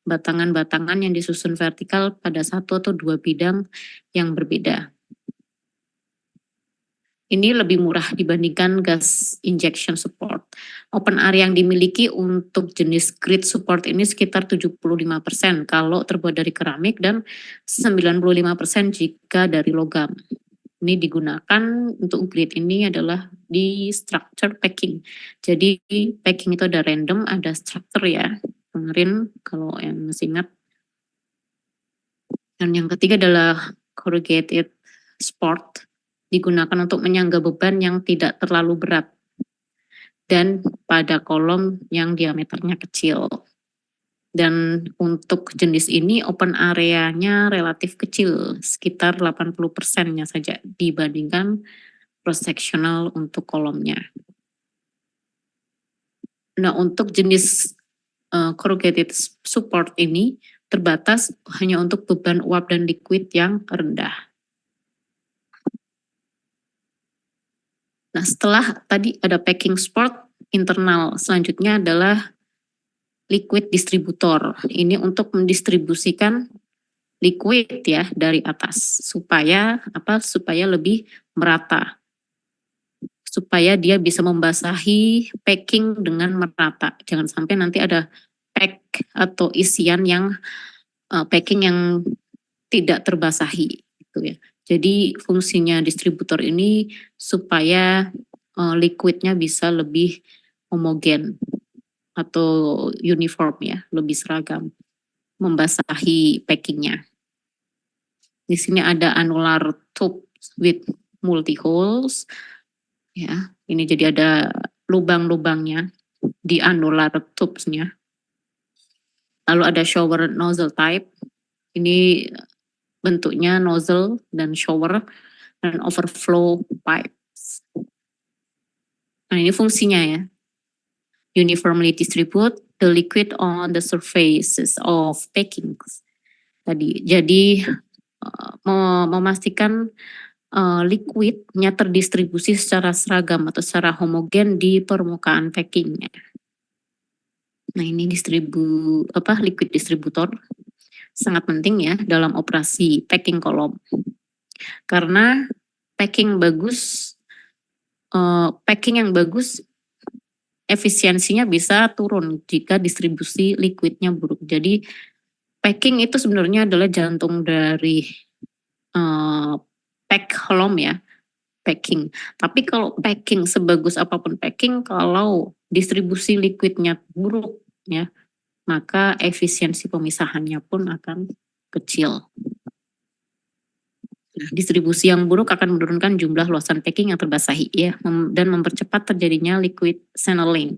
batangan-batangan yang disusun vertikal pada satu atau dua bidang yang berbeda. Ini lebih murah dibandingkan gas injection support. Open area yang dimiliki untuk jenis grid support ini sekitar 75% kalau terbuat dari keramik dan 95% jika dari logam. Ini digunakan untuk grid ini adalah di structure packing. Jadi packing itu ada random, ada structure ya. Kemarin kalau yang masih ingat. Dan yang ketiga adalah corrugated support, digunakan untuk menyangga beban yang tidak terlalu berat dan pada kolom yang diameternya kecil. Dan untuk jenis ini open areanya relatif kecil, sekitar 80%-nya saja dibandingkan cross sectional untuk kolomnya. Nah, untuk jenis corrugated support ini terbatas hanya untuk beban uap dan liquid yang rendah. Nah, setelah tadi ada packing support internal, selanjutnya adalah liquid distributor. Ini untuk mendistribusikan liquid ya dari atas supaya apa? Supaya lebih merata. Supaya dia bisa membasahi packing dengan merata. Jangan sampai nanti ada pack atau isian yang packing yang tidak terbasahi gitu ya. Jadi fungsinya distributor ini supaya liquidnya bisa lebih homogen atau uniform ya, lebih seragam, membasahi packingnya. Di sini ada annular tube with multi holes, ya. Ini jadi ada lubang-lubangnya di annular tubes-nya. Lalu ada shower nozzle type. Ini bentuknya nozzle dan shower dan overflow pipes. Nah, ini fungsinya ya. Uniformly distribute the liquid on the surfaces of packings. Tadi, jadi memastikan liquidnya terdistribusi secara seragam atau secara homogen di permukaan packingnya. Nah, ini liquid distributor sangat penting ya dalam operasi packing kolom. Karena packing yang bagus efisiensinya bisa turun jika distribusi liquidnya buruk. Jadi packing itu sebenarnya adalah jantung dari pack kolom ya, packing. Tapi kalau packing sebagus apapun packing, kalau distribusi liquidnya buruk ya, maka efisiensi pemisahannya pun akan kecil. Nah, distribusi yang buruk akan menurunkan jumlah luasan packing yang terbasahi ya, dan mempercepat terjadinya liquid channeling.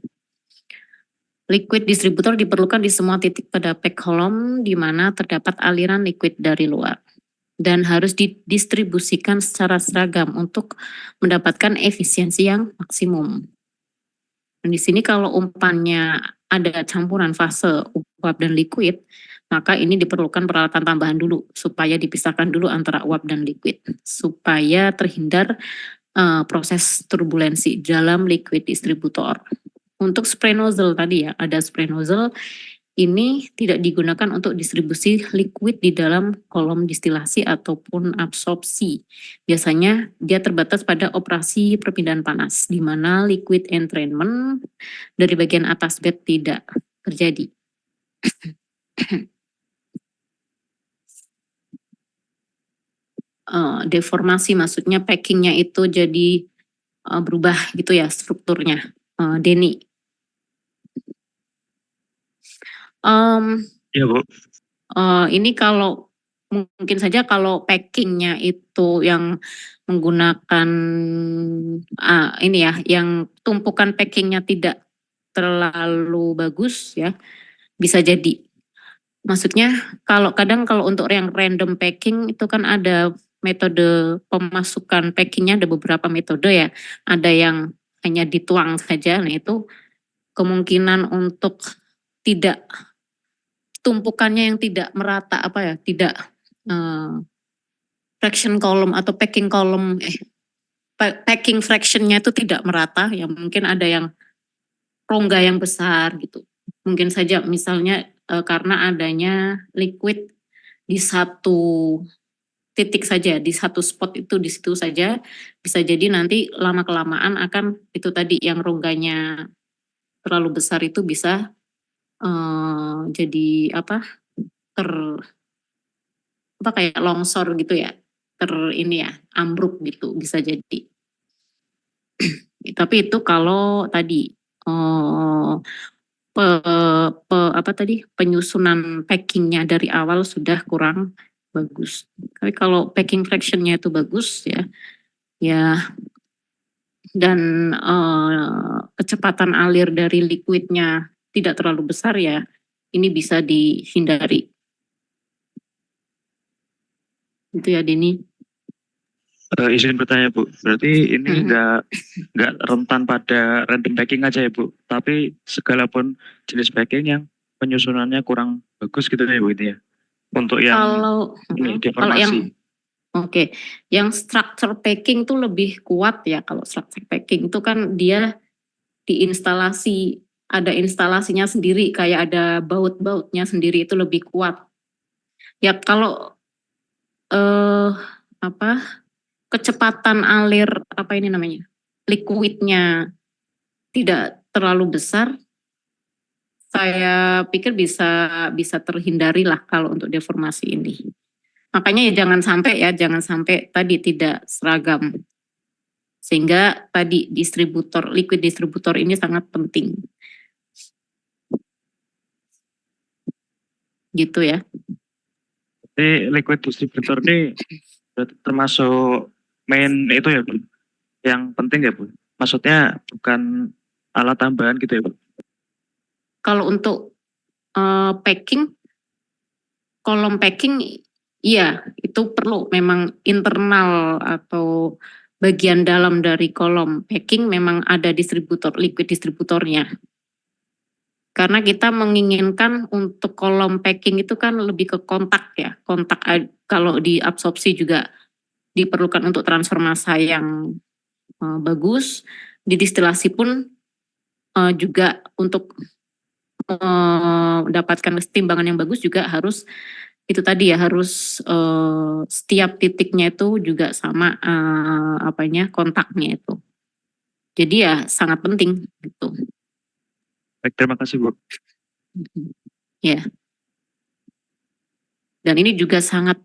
Liquid distributor diperlukan di semua titik pada pack kolom di mana terdapat aliran liquid dari luar dan harus didistribusikan secara seragam untuk mendapatkan efisiensi yang maksimum. Dan di sini kalau umpannya ada campuran fase uap dan liquid, maka ini diperlukan peralatan tambahan dulu supaya dipisahkan dulu antara uap dan liquid supaya terhindar proses turbulensi dalam liquid distributor. Untuk spray nozzle tadi ya, ada spray nozzle ini tidak digunakan untuk distribusi liquid di dalam kolom distilasi ataupun absorpsi. Biasanya dia terbatas pada operasi perpindahan panas, di mana liquid entrainment dari bagian atas bed tidak terjadi. Deformasi maksudnya packingnya itu jadi berubah gitu ya strukturnya. Denny. Iya, Bu. Ini kalau mungkin saja kalau packingnya itu yang menggunakan ini ya, yang tumpukan packingnya tidak terlalu bagus ya, bisa jadi. Maksudnya kalau untuk yang random packing itu kan ada metode pemasukan packingnya, ada beberapa metode ya. Ada yang hanya dituang saja, nah itu kemungkinan untuk tidak tumpukannya yang tidak merata tidak fraction column atau packing fractionnya itu tidak merata, ya mungkin ada yang rongga yang besar gitu. Mungkin saja misalnya karena adanya liquid di satu titik saja, di satu spot itu di situ saja, bisa jadi nanti lama-kelamaan akan itu tadi yang rongganya terlalu besar itu bisa jadi kayak longsor gitu ya, ambruk gitu bisa jadi. Tapi itu kalau tadi penyusunan packingnya dari awal sudah kurang bagus. Tapi kalau packing fractionnya itu bagus ya dan kecepatan alir dari liquidnya tidak terlalu besar ya, ini bisa dihindari. Itu ya Denny. Izin bertanya Bu, berarti ini nggak rentan pada random packing aja ya Bu, tapi segala pun jenis packing yang penyusunannya kurang bagus gitu ya Bu ini ya, untuk yang deformasi. Yang structure packing itu lebih kuat ya. Kalau structure packing itu kan dia ada instalasinya sendiri, kayak ada baut-bautnya sendiri, itu lebih kuat. Ya kalau kecepatan alir liquidnya tidak terlalu besar, saya pikir bisa terhindari lah kalau untuk deformasi ini. Makanya jangan sampai tadi tidak seragam. Sehingga tadi liquid distributor ini sangat penting. Gitu ya. Jadi liquid distributor ini termasuk main itu ya Bu, yang penting ya Bu. Maksudnya bukan alat tambahan gitu ya Bu. Kalau untuk packing, kolom packing, iya itu perlu memang internal atau bagian dalam dari kolom packing memang ada liquid distributornya. Karena kita menginginkan untuk kolom packing itu kan lebih ke kontak ya. Kontak kalau diabsorpsi juga diperlukan untuk transfer massa yang bagus. Di distilasi pun juga untuk mendapatkan kesetimbangan yang bagus juga harus itu tadi ya, harus setiap titiknya itu juga sama kontaknya itu. Jadi ya sangat penting gitu. Baik, terima kasih Bu. Ya. Dan ini juga sangat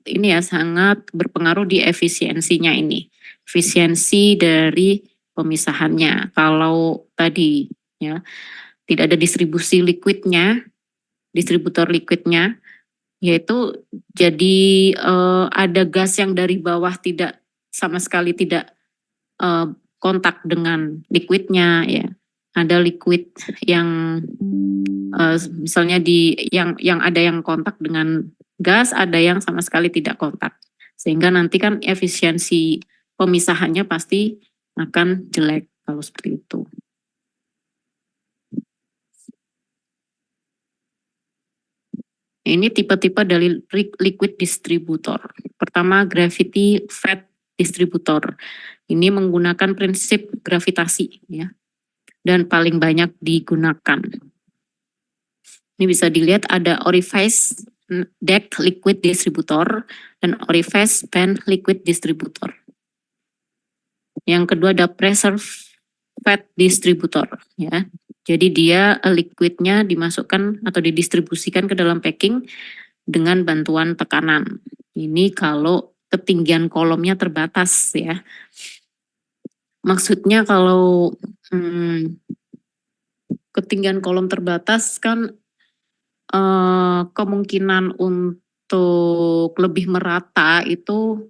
berpengaruh di efisiensinya ini. Efisiensi dari pemisahannya. Kalau tadi ya tidak ada distribusi liquidnya, distributor liquidnya, yaitu jadi ada gas yang dari bawah sama sekali tidak kontak dengan liquidnya ya. Ada liquid yang misalnya yang ada yang kontak dengan gas, ada yang sama sekali tidak kontak. Sehingga nanti kan efisiensi pemisahannya pasti akan jelek kalau seperti itu. Ini tipe-tipe dari liquid distributor. Pertama, gravity fed distributor. Ini menggunakan prinsip gravitasi ya. Dan paling banyak digunakan. Ini bisa dilihat ada orifice deck liquid distributor dan orifice band liquid distributor. Yang kedua ada pressure fed distributor ya. Jadi dia liquidnya dimasukkan atau didistribusikan ke dalam packing dengan bantuan tekanan. Ini kalau ketinggian kolomnya terbatas ya. Maksudnya kalau ketinggian kolom terbatas kan kemungkinan untuk untuk lebih merata itu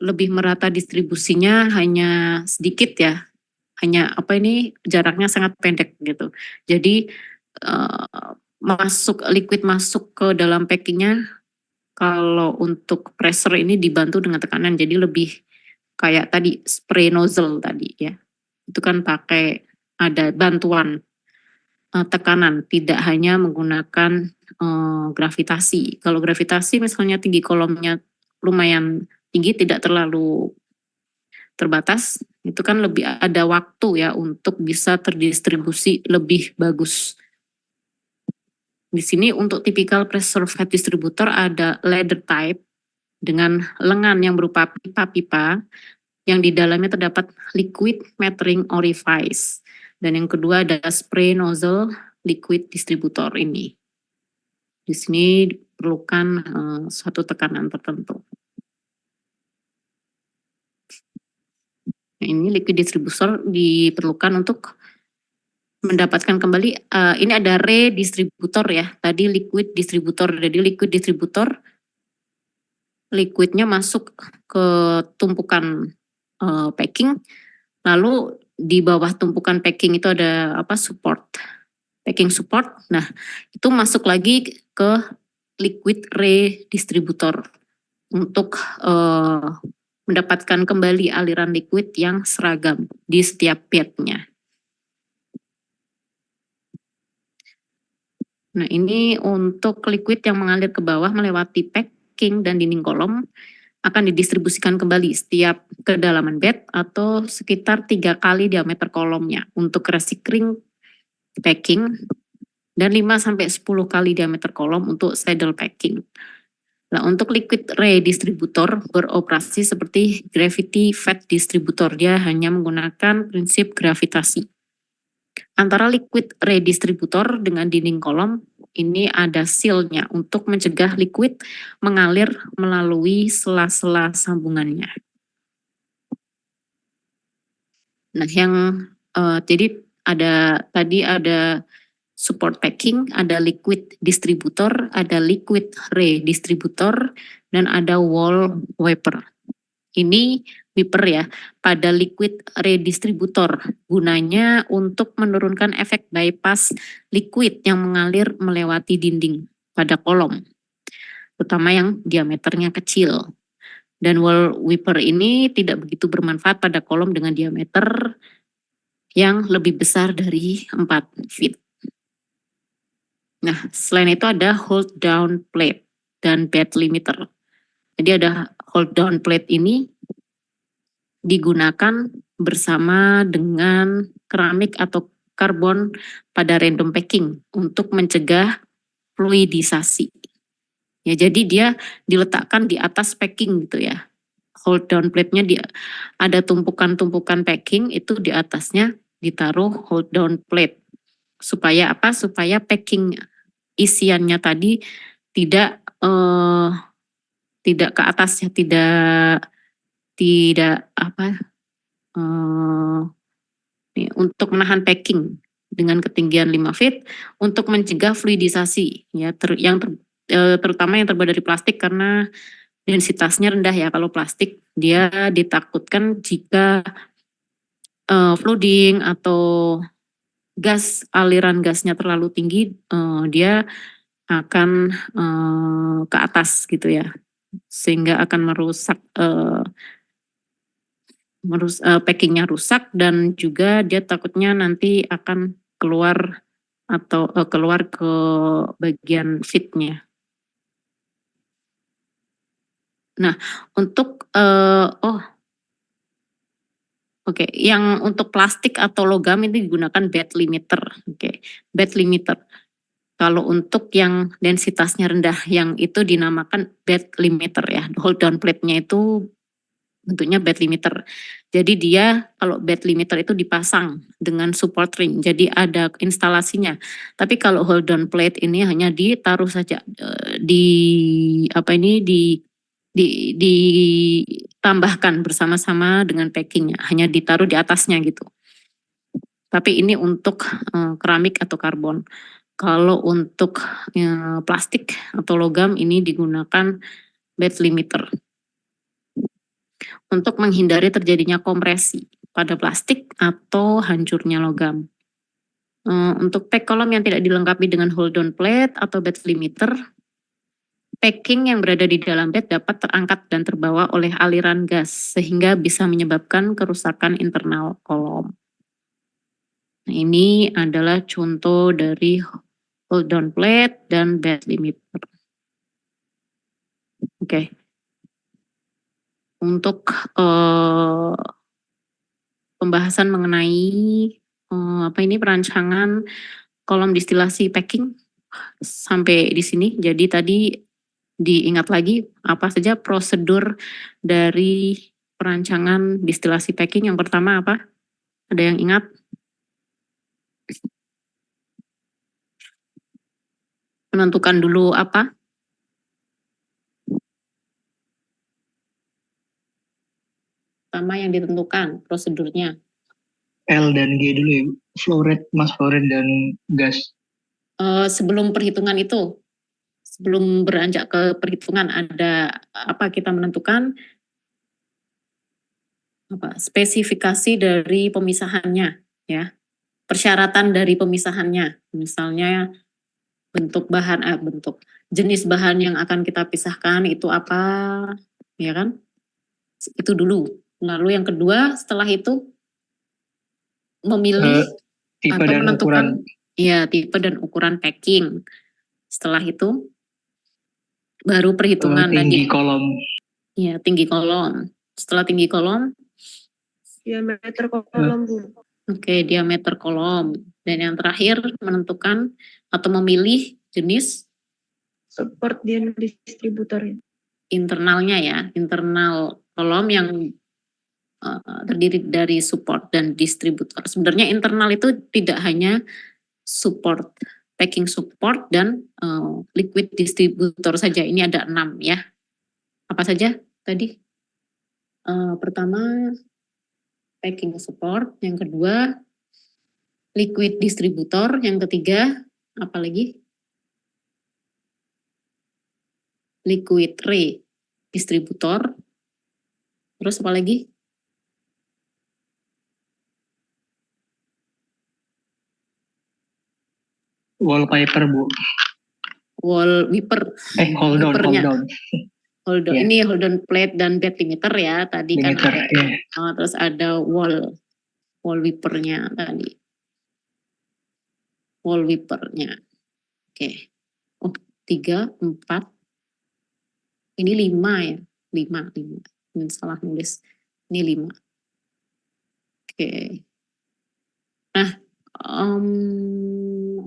lebih merata distribusinya hanya sedikit ya, hanya jaraknya sangat pendek gitu. Jadi liquid masuk ke dalam packingnya kalau untuk pressure ini dibantu dengan tekanan, jadi lebih kayak tadi spray nozzle tadi ya. Itu kan pakai ada bantuan tekanan, tidak hanya menggunakan gravitasi. Kalau gravitasi misalnya tinggi kolomnya lumayan tinggi, tidak terlalu terbatas, itu kan lebih ada waktu ya untuk bisa terdistribusi lebih bagus. Di sini untuk typical pressure fed distributor ada ladder type dengan lengan yang berupa pipa-pipa yang di dalamnya terdapat liquid metering orifice. Dan yang kedua ada spray nozzle liquid distributor ini. Di sini diperlukan suatu tekanan tertentu. Nah, ini liquid distributor diperlukan untuk mendapatkan kembali, ini ada redistributor ya, tadi liquid distributor. Jadi liquid distributor, liquidnya masuk ke tumpukan packing, lalu di bawah tumpukan packing itu ada support, packing support. Nah, itu masuk lagi ke liquid redistributor untuk mendapatkan kembali aliran liquid yang seragam di setiap bednya. Nah, ini untuk liquid yang mengalir ke bawah melewati packing dan dinding kolom akan didistribusikan kembali setiap kedalaman bed atau sekitar 3 kali diameter kolomnya untuk recycling packing dan 5-10 kali diameter kolom untuk saddle packing. Nah, untuk liquid redistributor beroperasi seperti gravity fed distributor, dia hanya menggunakan prinsip gravitasi. Antara liquid redistributor dengan dinding kolom ini ada seal-nya untuk mencegah liquid mengalir melalui sela-sela sambungannya. Nah, jadi tadi ada support packing, ada liquid distributor, ada liquid redistributor, dan ada wall wiper. Ini wiper ya, pada liquid redistributor gunanya untuk menurunkan efek bypass liquid yang mengalir melewati dinding pada kolom, terutama yang diameternya kecil. Dan wall wiper ini tidak begitu bermanfaat pada kolom dengan diameter yang lebih besar dari 4 feet. Nah, selain itu ada hold down plate dan bed limiter. Jadi ada hold down plate ini digunakan bersama dengan keramik atau karbon pada random packing untuk mencegah fluidisasi. Ya, jadi dia diletakkan di atas packing gitu ya. Hold down plate-nya ada tumpukan-tumpukan packing, itu di atasnya ditaruh hold down plate. Supaya apa? Supaya packing isiannya tadi tidak ke atas ya, untuk menahan packing dengan ketinggian 5 feet untuk mencegah fluidisasi ya, terutama yang terbuat dari plastik karena densitasnya rendah ya. Kalau plastik dia ditakutkan jika flooding atau aliran gasnya terlalu tinggi, dia akan ke atas gitu ya, sehingga akan merusak packingnya rusak, dan juga dia takutnya nanti akan keluar ke bagian feednya. Nah, untuk yang untuk plastik atau logam itu digunakan bed limiter. Bed limiter. Kalau untuk yang densitasnya rendah, yang itu dinamakan bed limiter ya. Hold down plate-nya itu bentuknya bed limiter. Jadi dia kalau bed limiter itu dipasang dengan support ring, jadi ada instalasinya. Tapi kalau hold down plate ini hanya ditaruh saja ditambahkan bersama-sama dengan packingnya, hanya ditaruh di atasnya gitu. Tapi ini untuk keramik atau karbon. Kalau untuk plastik atau logam ini digunakan bed limiter untuk menghindari terjadinya kompresi pada plastik atau hancurnya logam. Untuk pack kolom yang tidak dilengkapi dengan hold down plate atau bed limiter, packing yang berada di dalam bed dapat terangkat dan terbawa oleh aliran gas sehingga bisa menyebabkan kerusakan internal kolom. Nah, ini adalah contoh dari hold down plate dan bed limiter. Oke. Untuk pembahasan mengenai perancangan kolom distilasi packing sampai di sini. Jadi tadi diingat lagi apa saja prosedur dari perancangan distilasi packing. Yang pertama apa? Ada yang ingat? Menentukan dulu apa? Pertama yang ditentukan prosedurnya. L dan G dulu ya, flow rate, mass flow rate dan gas. Sebelum perhitungan itu, sebelum beranjak ke perhitungan ada apa kita menentukan apa spesifikasi dari pemisahannya ya, persyaratan dari pemisahannya, misalnya bentuk jenis bahan yang akan kita pisahkan itu apa, ya kan? Itu dulu. Lalu yang kedua setelah itu memilih tipe atau dan menentukan ukuran. ya tipe dan ukuran packing. Setelah itu baru perhitungan Tinggi tadi. kolom. Ya, tinggi kolom. Setelah tinggi kolom Diameter kolom, Bu. Oke, diameter kolom. Dan yang terakhir menentukan atau memilih jenis Support dan distributornya. internalnya ya, internal kolom yang terdiri dari support dan distributor. Sebenarnya internal itu tidak hanya support, packing support dan liquid distributor saja. Ini ada 6 ya. Apa saja tadi? Pertama packing support, yang kedua liquid distributor, yang ketiga apa lagi? Liquid tray distributor. Terus apa lagi? Wallpaper, Bu. Wall wiper. Hold down. Hold on. Yeah. Ini hold on plate dan bed limiter ya. Tadi Limiter, kan ada. yeah. Terus ada wall wipernya tadi. Wall wipernya. Oke. Oh, 3, 4. Ini 5 ya. 5. Ini salah nulis. Ini 5. Oke. Nah,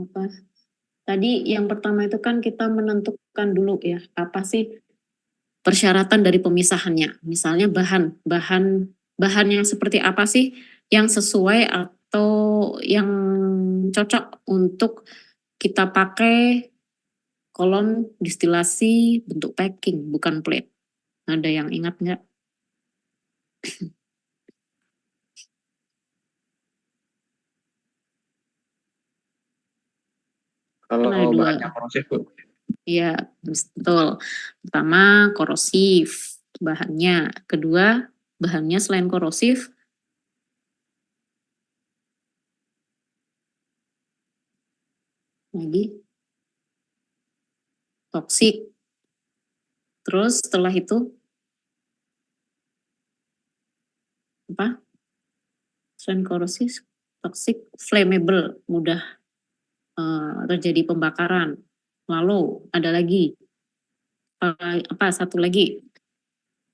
apa? Tadi yang pertama itu kan kita menentukan dulu ya, apa sih persyaratan dari pemisahannya. Misalnya bahan yang seperti apa sih yang sesuai atau yang cocok untuk kita pakai kolom distilasi bentuk packing, bukan plate. Ada yang ingat nggak? Kalau Ada dua. bahannya korosif, Bu. Iya, betul. Pertama, korosif bahannya. Kedua, bahannya selain korosif, lagi toksik. Terus setelah itu apa? Selain korosif, toksik, flammable, mudah terjadi pembakaran. Lalu ada lagi apa satu lagi,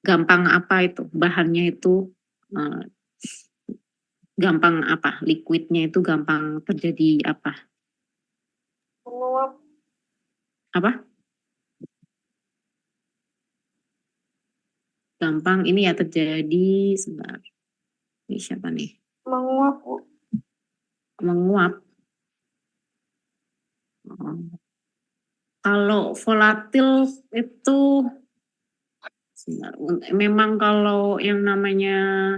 gampang apa itu bahannya itu gampang apa, liquidnya itu gampang terjadi apa? Menguap. Apa? Gampang ini ya terjadi, sebentar. Ini siapa nih? Menguap, Bu. Menguap. Kalau volatil itu memang kalau yang namanya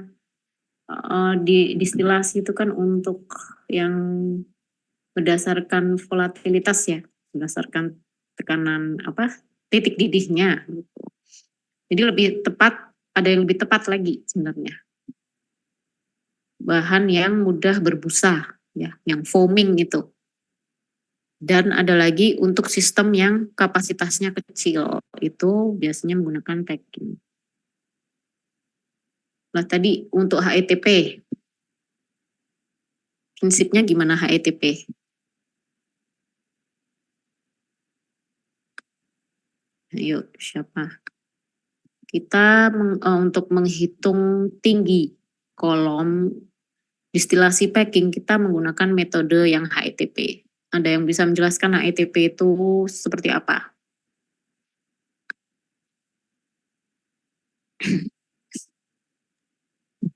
di distilasi itu kan untuk yang berdasarkan volatilitas ya, berdasarkan tekanan titik didihnya. Gitu. Jadi lebih tepat, ada yang lebih tepat lagi sebenarnya. Bahan yang mudah berbusa, ya, yang foaming itu. Dan ada lagi untuk sistem yang kapasitasnya kecil, itu biasanya menggunakan packing. Nah tadi untuk HETP, prinsipnya gimana HETP? Ayo, siapa? Kita untuk menghitung tinggi kolom distilasi packing, kita menggunakan metode yang HETP. Ada yang bisa menjelaskan HETP itu seperti apa?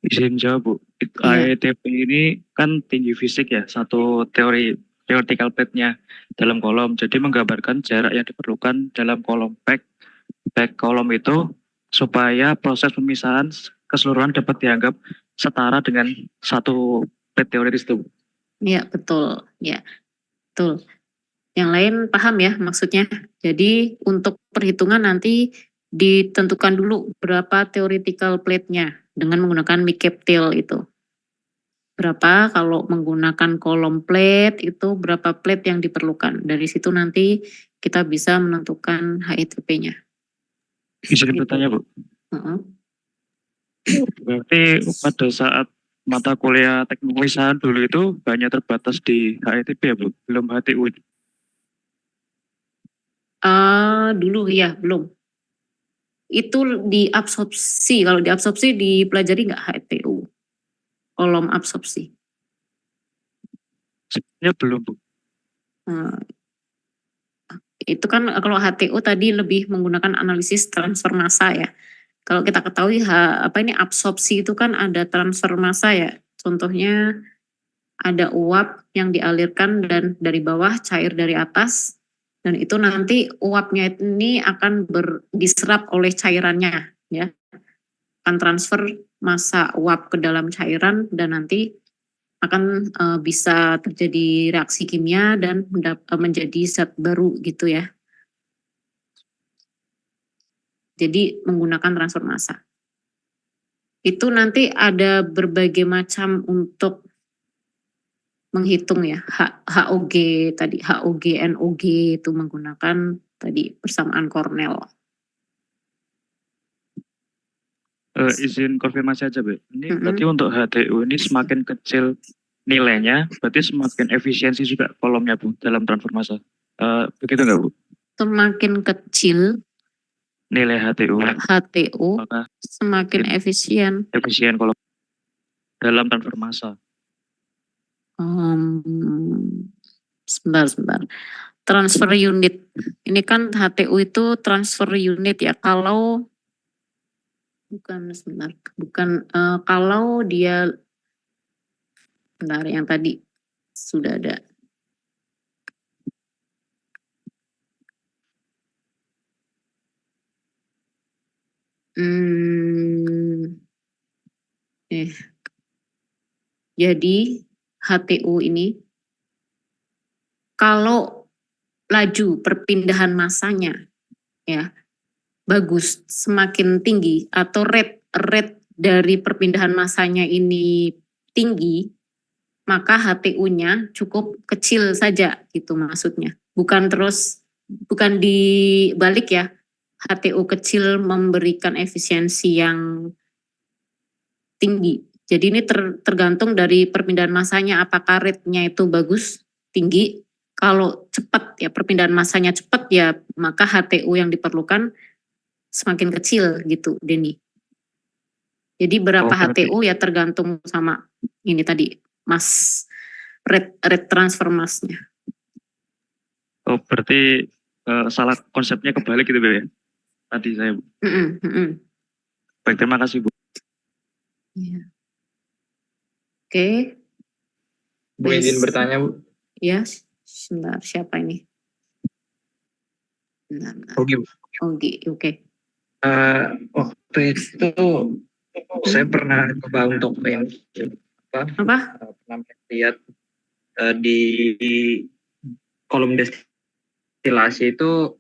Izin jawab Bu. Iya. AETP ini kan tinggi fisik ya, satu teori theoretical plate-nya dalam kolom. Jadi menggambarkan jarak yang diperlukan dalam kolom pack kolom itu supaya proses pemisahan keseluruhan dapat dianggap setara dengan satu plate teoritis itu. Iya, betul. Ya, betul. Yang lain paham ya maksudnya. Jadi untuk perhitungan nanti ditentukan dulu berapa theoretical plate-nya dengan menggunakan McCaptail itu. Berapa kalau menggunakan kolom plate itu berapa plate yang diperlukan. Dari situ nanti kita bisa menentukan HETP-nya. Bisa Gitu. bertanya Bu. Uh-uh. Berarti pada saat mata kuliah teknik pemisahan dulu itu hanya terbatas di HETP ya Bu, belum HTU. Dulu ya belum. Itu di absorpsi. Kalau di absorpsi dipelajari nggak HTU? Kolom absorpsi. Sebenarnya belum Bu. Itu kan kalau HTU tadi lebih menggunakan analisis transfer massa ya. Kalau kita ketahui absorpsi itu kan ada transfer massa ya. Contohnya ada uap yang dialirkan dan dari bawah cair dari atas, dan itu nanti uapnya ini akan diserap oleh cairannya ya. Akan transfer massa uap ke dalam cairan dan nanti akan bisa terjadi reaksi kimia dan menjadi zat baru gitu ya. Jadi menggunakan transfer massa. Itu nanti ada berbagai macam untuk menghitung ya, HOG tadi, HOG, NOG itu menggunakan tadi persamaan Cornell. Izin konfirmasi aja Bu. Ini berarti untuk HTU ini semakin kecil nilainya, berarti semakin efisiensi juga kolomnya Bu dalam transfer massa. Begitu nggak Bu? Semakin kecil Nilai HTU, maka semakin efisien kolom dalam transfer massa. Sebentar. Transfer unit. Ini kan HTU itu transfer unit ya. Kalau kalau dia yang tadi sudah ada. Jadi HTU ini kalau laju perpindahan massanya ya bagus, semakin tinggi atau rate dari perpindahan massanya ini tinggi, maka HTU-nya cukup kecil saja gitu maksudnya. Bukan dibalik ya. HTU kecil memberikan efisiensi yang tinggi. Jadi ini tergantung dari perpindahan massanya, apakah rate-nya itu bagus, tinggi. Kalau cepat ya, perpindahan massanya cepat ya, maka HTU yang diperlukan semakin kecil gitu, Denny. Jadi berapa HTU ya tergantung sama ini tadi, rate transfer mass-nya. Oh berarti salah konsepnya kebalik gitu Bu ya? Tadi saya Bu. Baik, terima kasih Bu. Ya. Oke. Bu izin bertanya Bu. Ya, sebentar, siapa ini? Oke Bu. Oke. Waktu itu saya pernah coba untuk pernah lihat di kolom destilasi itu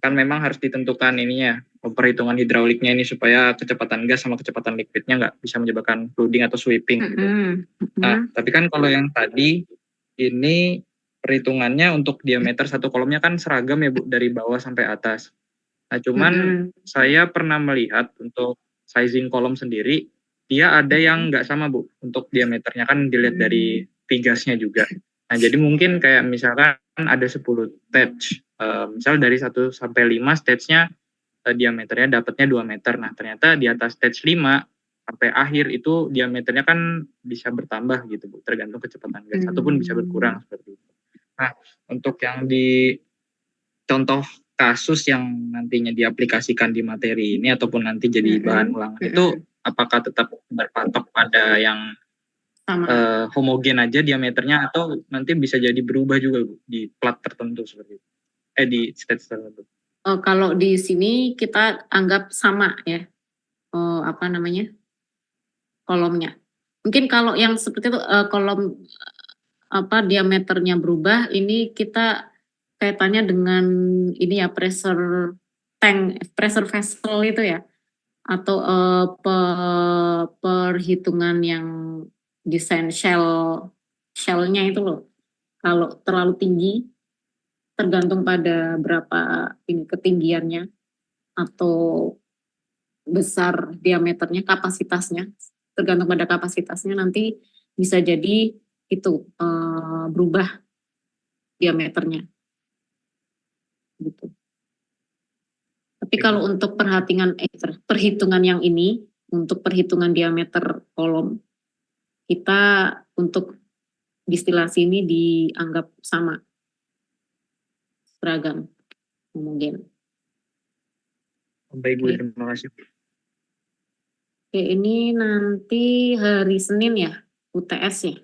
kan memang harus ditentukan ininya, perhitungan hidrauliknya ini supaya kecepatan gas sama kecepatan liquidnya nggak bisa menyebabkan flooding atau sweeping gitu. Nah, tapi kan kalau yang tadi ini perhitungannya untuk diameter satu kolomnya kan seragam ya Bu, dari bawah sampai atas. Nah, cuman saya pernah melihat untuk sizing kolom sendiri, dia ada yang nggak sama Bu, untuk diameternya kan dilihat dari pigasnya juga. Nah, jadi mungkin kayak misalkan ada 10 stage, misal dari 1 sampai 5 stage-nya diameternya dapatnya 2 meter. Nah, ternyata di atas stage 5 sampai akhir itu diameternya kan bisa bertambah gitu Bu, tergantung kecepatan gas, ataupun bisa berkurang seperti itu. Nah, untuk yang di contoh kasus yang nantinya diaplikasikan di materi ini ataupun nanti jadi bahan ulangan itu apakah tetap berpatok pada yang Sama. homogen aja diameternya atau nanti bisa jadi berubah juga Bu, di plat tertentu seperti itu? Di stage tertentu. Kalau di sini kita anggap sama ya, apa namanya, kolomnya. Mungkin kalau yang seperti itu kolom apa diameternya berubah, ini kita kaitannya dengan ini ya pressure tank, pressure vessel itu ya, atau perhitungan yang desain shellnya itu loh. Kalau terlalu tinggi, tergantung pada berapa ini ketinggiannya atau besar diameternya, kapasitasnya, tergantung pada kapasitasnya nanti bisa jadi itu berubah diameternya gitu. Tapi kalau untuk perhitungan yang ini, untuk perhitungan diameter kolom, kita untuk distilasi ini dianggap sama, seragam, homogen. Baik Bu, terima kasih. Oke, ini nanti hari Senin ya, UTS ya.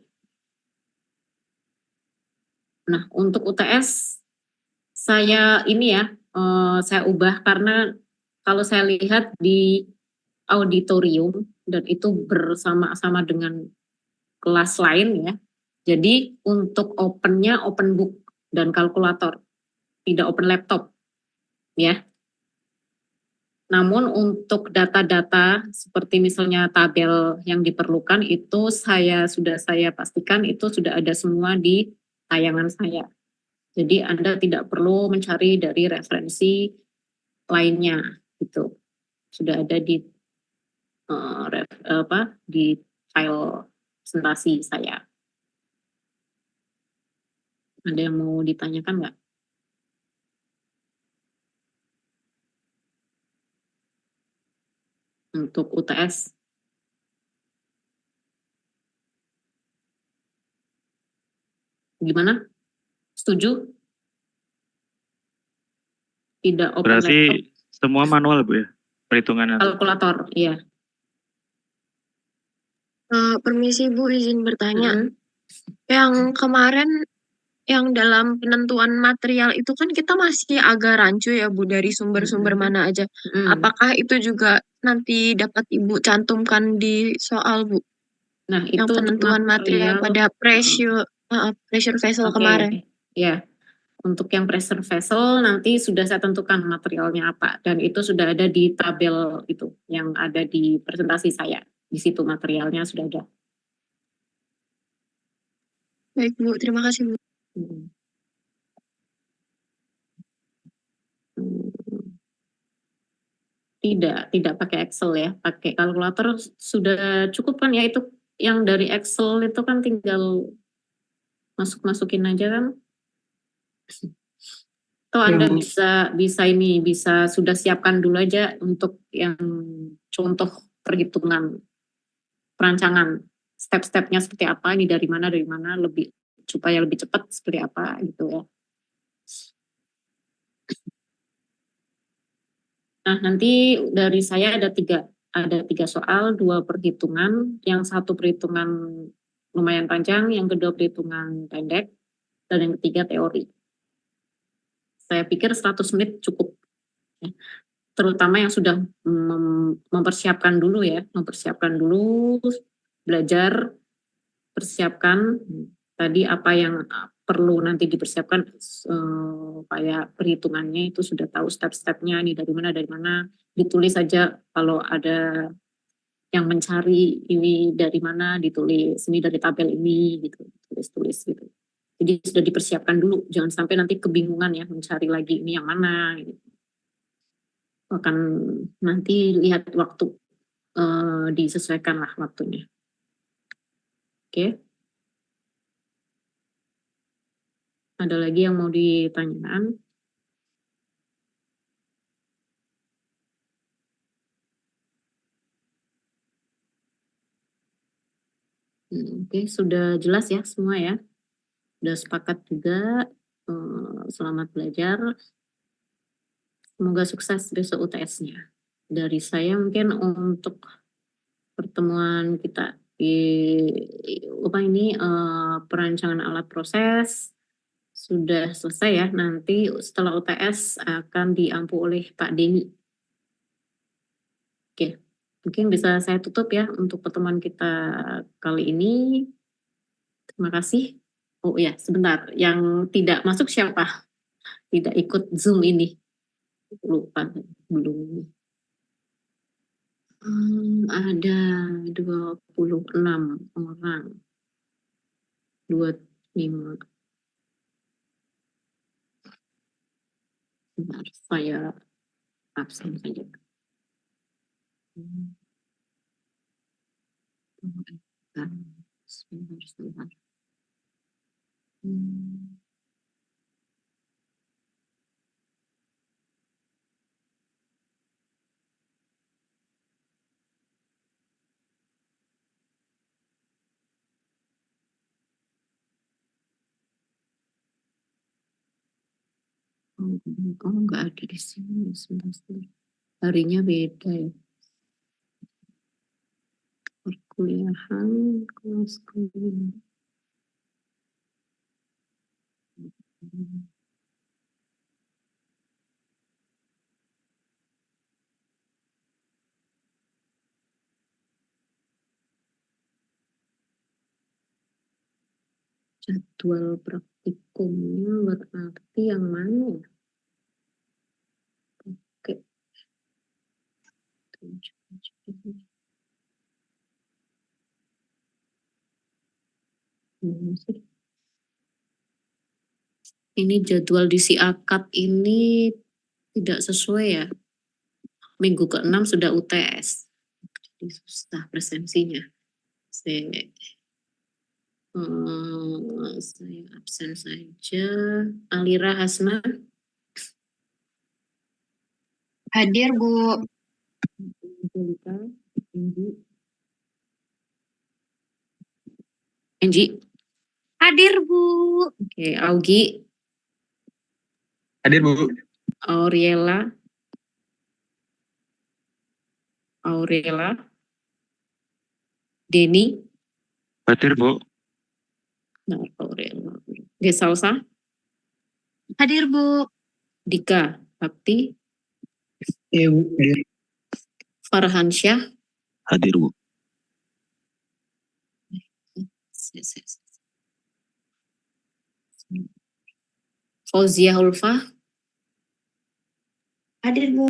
Nah, untuk UTS saya ini ya, saya ubah karena kalau saya lihat di auditorium dan itu bersama-sama dengan kelas lain ya. Jadi untuk opennya open book dan kalkulator, tidak open laptop ya. Namun untuk data-data seperti misalnya tabel yang diperlukan itu sudah saya pastikan itu sudah ada semua di tayangan saya. Jadi Anda tidak perlu mencari dari referensi lainnya gitu. Sudah ada di di file presentasi saya. Ada yang mau ditanyakan nggak? Untuk UTS. Gimana? Setuju? Tidak open Berarti laptop, semua manual Bu ya, perhitungannya. kalkulator, iya. Permisi Bu, izin bertanya. Yang kemarin yang dalam penentuan material itu kan kita masih agak rancu ya Bu, dari sumber-sumber mana aja. Apakah itu juga nanti dapat Ibu cantumkan di soal Bu? Nah, Yang itu penentuan material pada pressure vessel kemarin. Ya, untuk yang pressure vessel nanti sudah saya tentukan materialnya apa dan itu sudah ada di tabel itu yang ada di presentasi saya. Di situ materialnya sudah ada. Baik Bu, terima kasih Bu. Tidak pakai Excel ya, pakai kalkulator sudah cukup kan ya, itu yang dari Excel itu kan tinggal masukin aja kan. Atau Anda bisa sudah siapkan dulu aja untuk yang contoh perhitungan perancangan step-stepnya seperti apa, ini dari mana lebih supaya lebih cepat seperti apa gitu ya. Nah, nanti dari saya ada tiga soal, 2 perhitungan, yang satu perhitungan lumayan panjang, yang kedua perhitungan pendek, dan yang ketiga teori. Saya pikir 100 menit cukup. Ya. Terutama yang sudah mempersiapkan dulu, belajar, persiapkan, tadi apa yang perlu nanti dipersiapkan, kayak perhitungannya itu sudah tahu step-stepnya, ini dari mana, ditulis saja kalau ada yang mencari ini dari mana, ditulis, ini dari tabel ini, gitu, tulis gitu. Jadi sudah dipersiapkan dulu, jangan sampai nanti kebingungan ya, mencari lagi ini yang mana, gitu. Akan nanti lihat waktu, disesuaikan lah waktunya. Oke. Ada lagi yang mau ditanyakan? Oke, sudah jelas ya semua ya. Sudah sepakat juga. Selamat belajar. Semoga sukses besok UTS-nya. Dari saya mungkin untuk pertemuan kita perancangan alat proses sudah selesai ya. Nanti setelah UTS akan diampu oleh Pak Denny. Oke. Mungkin bisa saya tutup ya untuk pertemuan kita kali ini. Terima kasih. Oh ya, sebentar. Yang tidak masuk siapa? Tidak ikut Zoom ini. Lupa, belum. Ada 26 orang. 25. Sebentar, saya absen saja. Sebentar. Oh, nggak ada di sini. Sebentar. Harinya beda ya. Perkuliahan, kelas kuliah. Jadwal praktikumnya berarti yang mana ya? Oke. Ini jadwal di si akad ini tidak sesuai ya. Minggu ke-6 sudah UTS. Jadi susah presensinya. Saya absen saja. Alira Hasna. Hadir, Bu. Enji. Hadir, Bu. Oke, Augie. Hadir, Bu. Auriela. Denny. Hadir, Bu. Nah, Auriela. Gesalsa. Hadir, Bu. Dika Bakti. Iya Bu, hadir. Farhansyah. Hadir, Bu. Fauzia Hulfa. Hadir, Bu.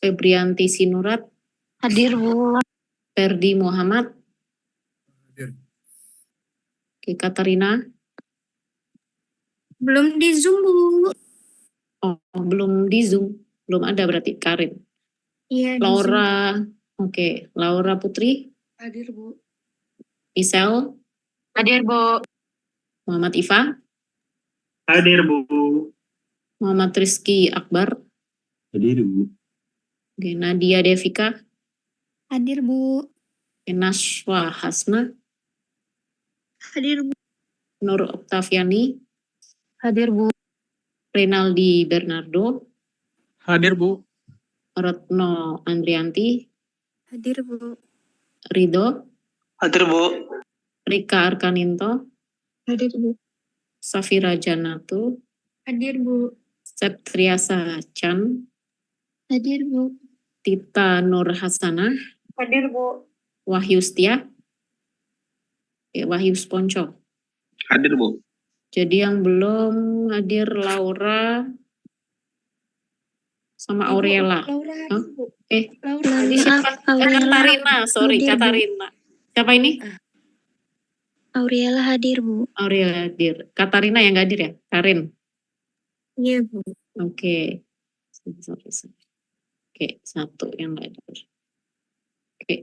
Febrianti Sinurat. Hadir, Bu. Ferdi Muhammad. Hadir. Oke, Katarina. Belum di Zoom, Bu. Oh, belum di Zoom. Belum ada berarti Karin. Iya, Laura. Oke, Laura Putri. Hadir, Bu. Isel. Hadir, Bu. Muhammad Ifa. Hadir, Bu. Muhammad Rizky Akbar. Hadir, Bu. Oke, Nadia Devika. Hadir, Bu. Oke, Nashwa Hasna. Hadir, Bu. Nur Oktaviani. Hadir, Bu. Renaldi Bernardo. Hadir, Bu. Retno Andrianti. Hadir, Bu. Ridho. Hadir Bu. Rika Arkaninto. Hadir, Bu. Safira Janatu. Hadir, Bu. Septriasa Chan. Hadir, Bu. Tita Nur Hasanah. Hadir, Bu. Wahyu Setia. Wahyu Sponco. Hadir, Bu. Jadi yang belum hadir Laura sama Aurela. Laura Hah? hadir, Bu. Tadi Maaf, siapa? Aurela Katarina, sorry, hadir, Bu. Katarina. Siapa ini? Aurela hadir, Bu. Aurela hadir. Katarina yang nggak hadir ya? Karin. Iya, Bu. Oke. Sorry. Oke, satu yang nggak hadir. Oke.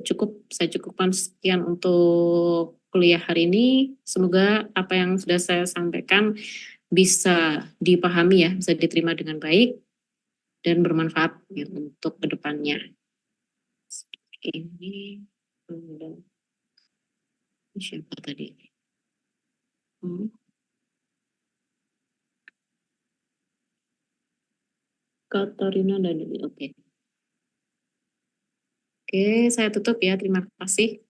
Cukup, saya cukupkan sekian untuk kuliah hari ini. Semoga apa yang sudah saya sampaikan bisa dipahami ya, bisa diterima dengan baik dan bermanfaat ya, untuk kedepannya. Ini siapa tadi? Katarina dan oke. Oke, saya tutup ya. Terima kasih.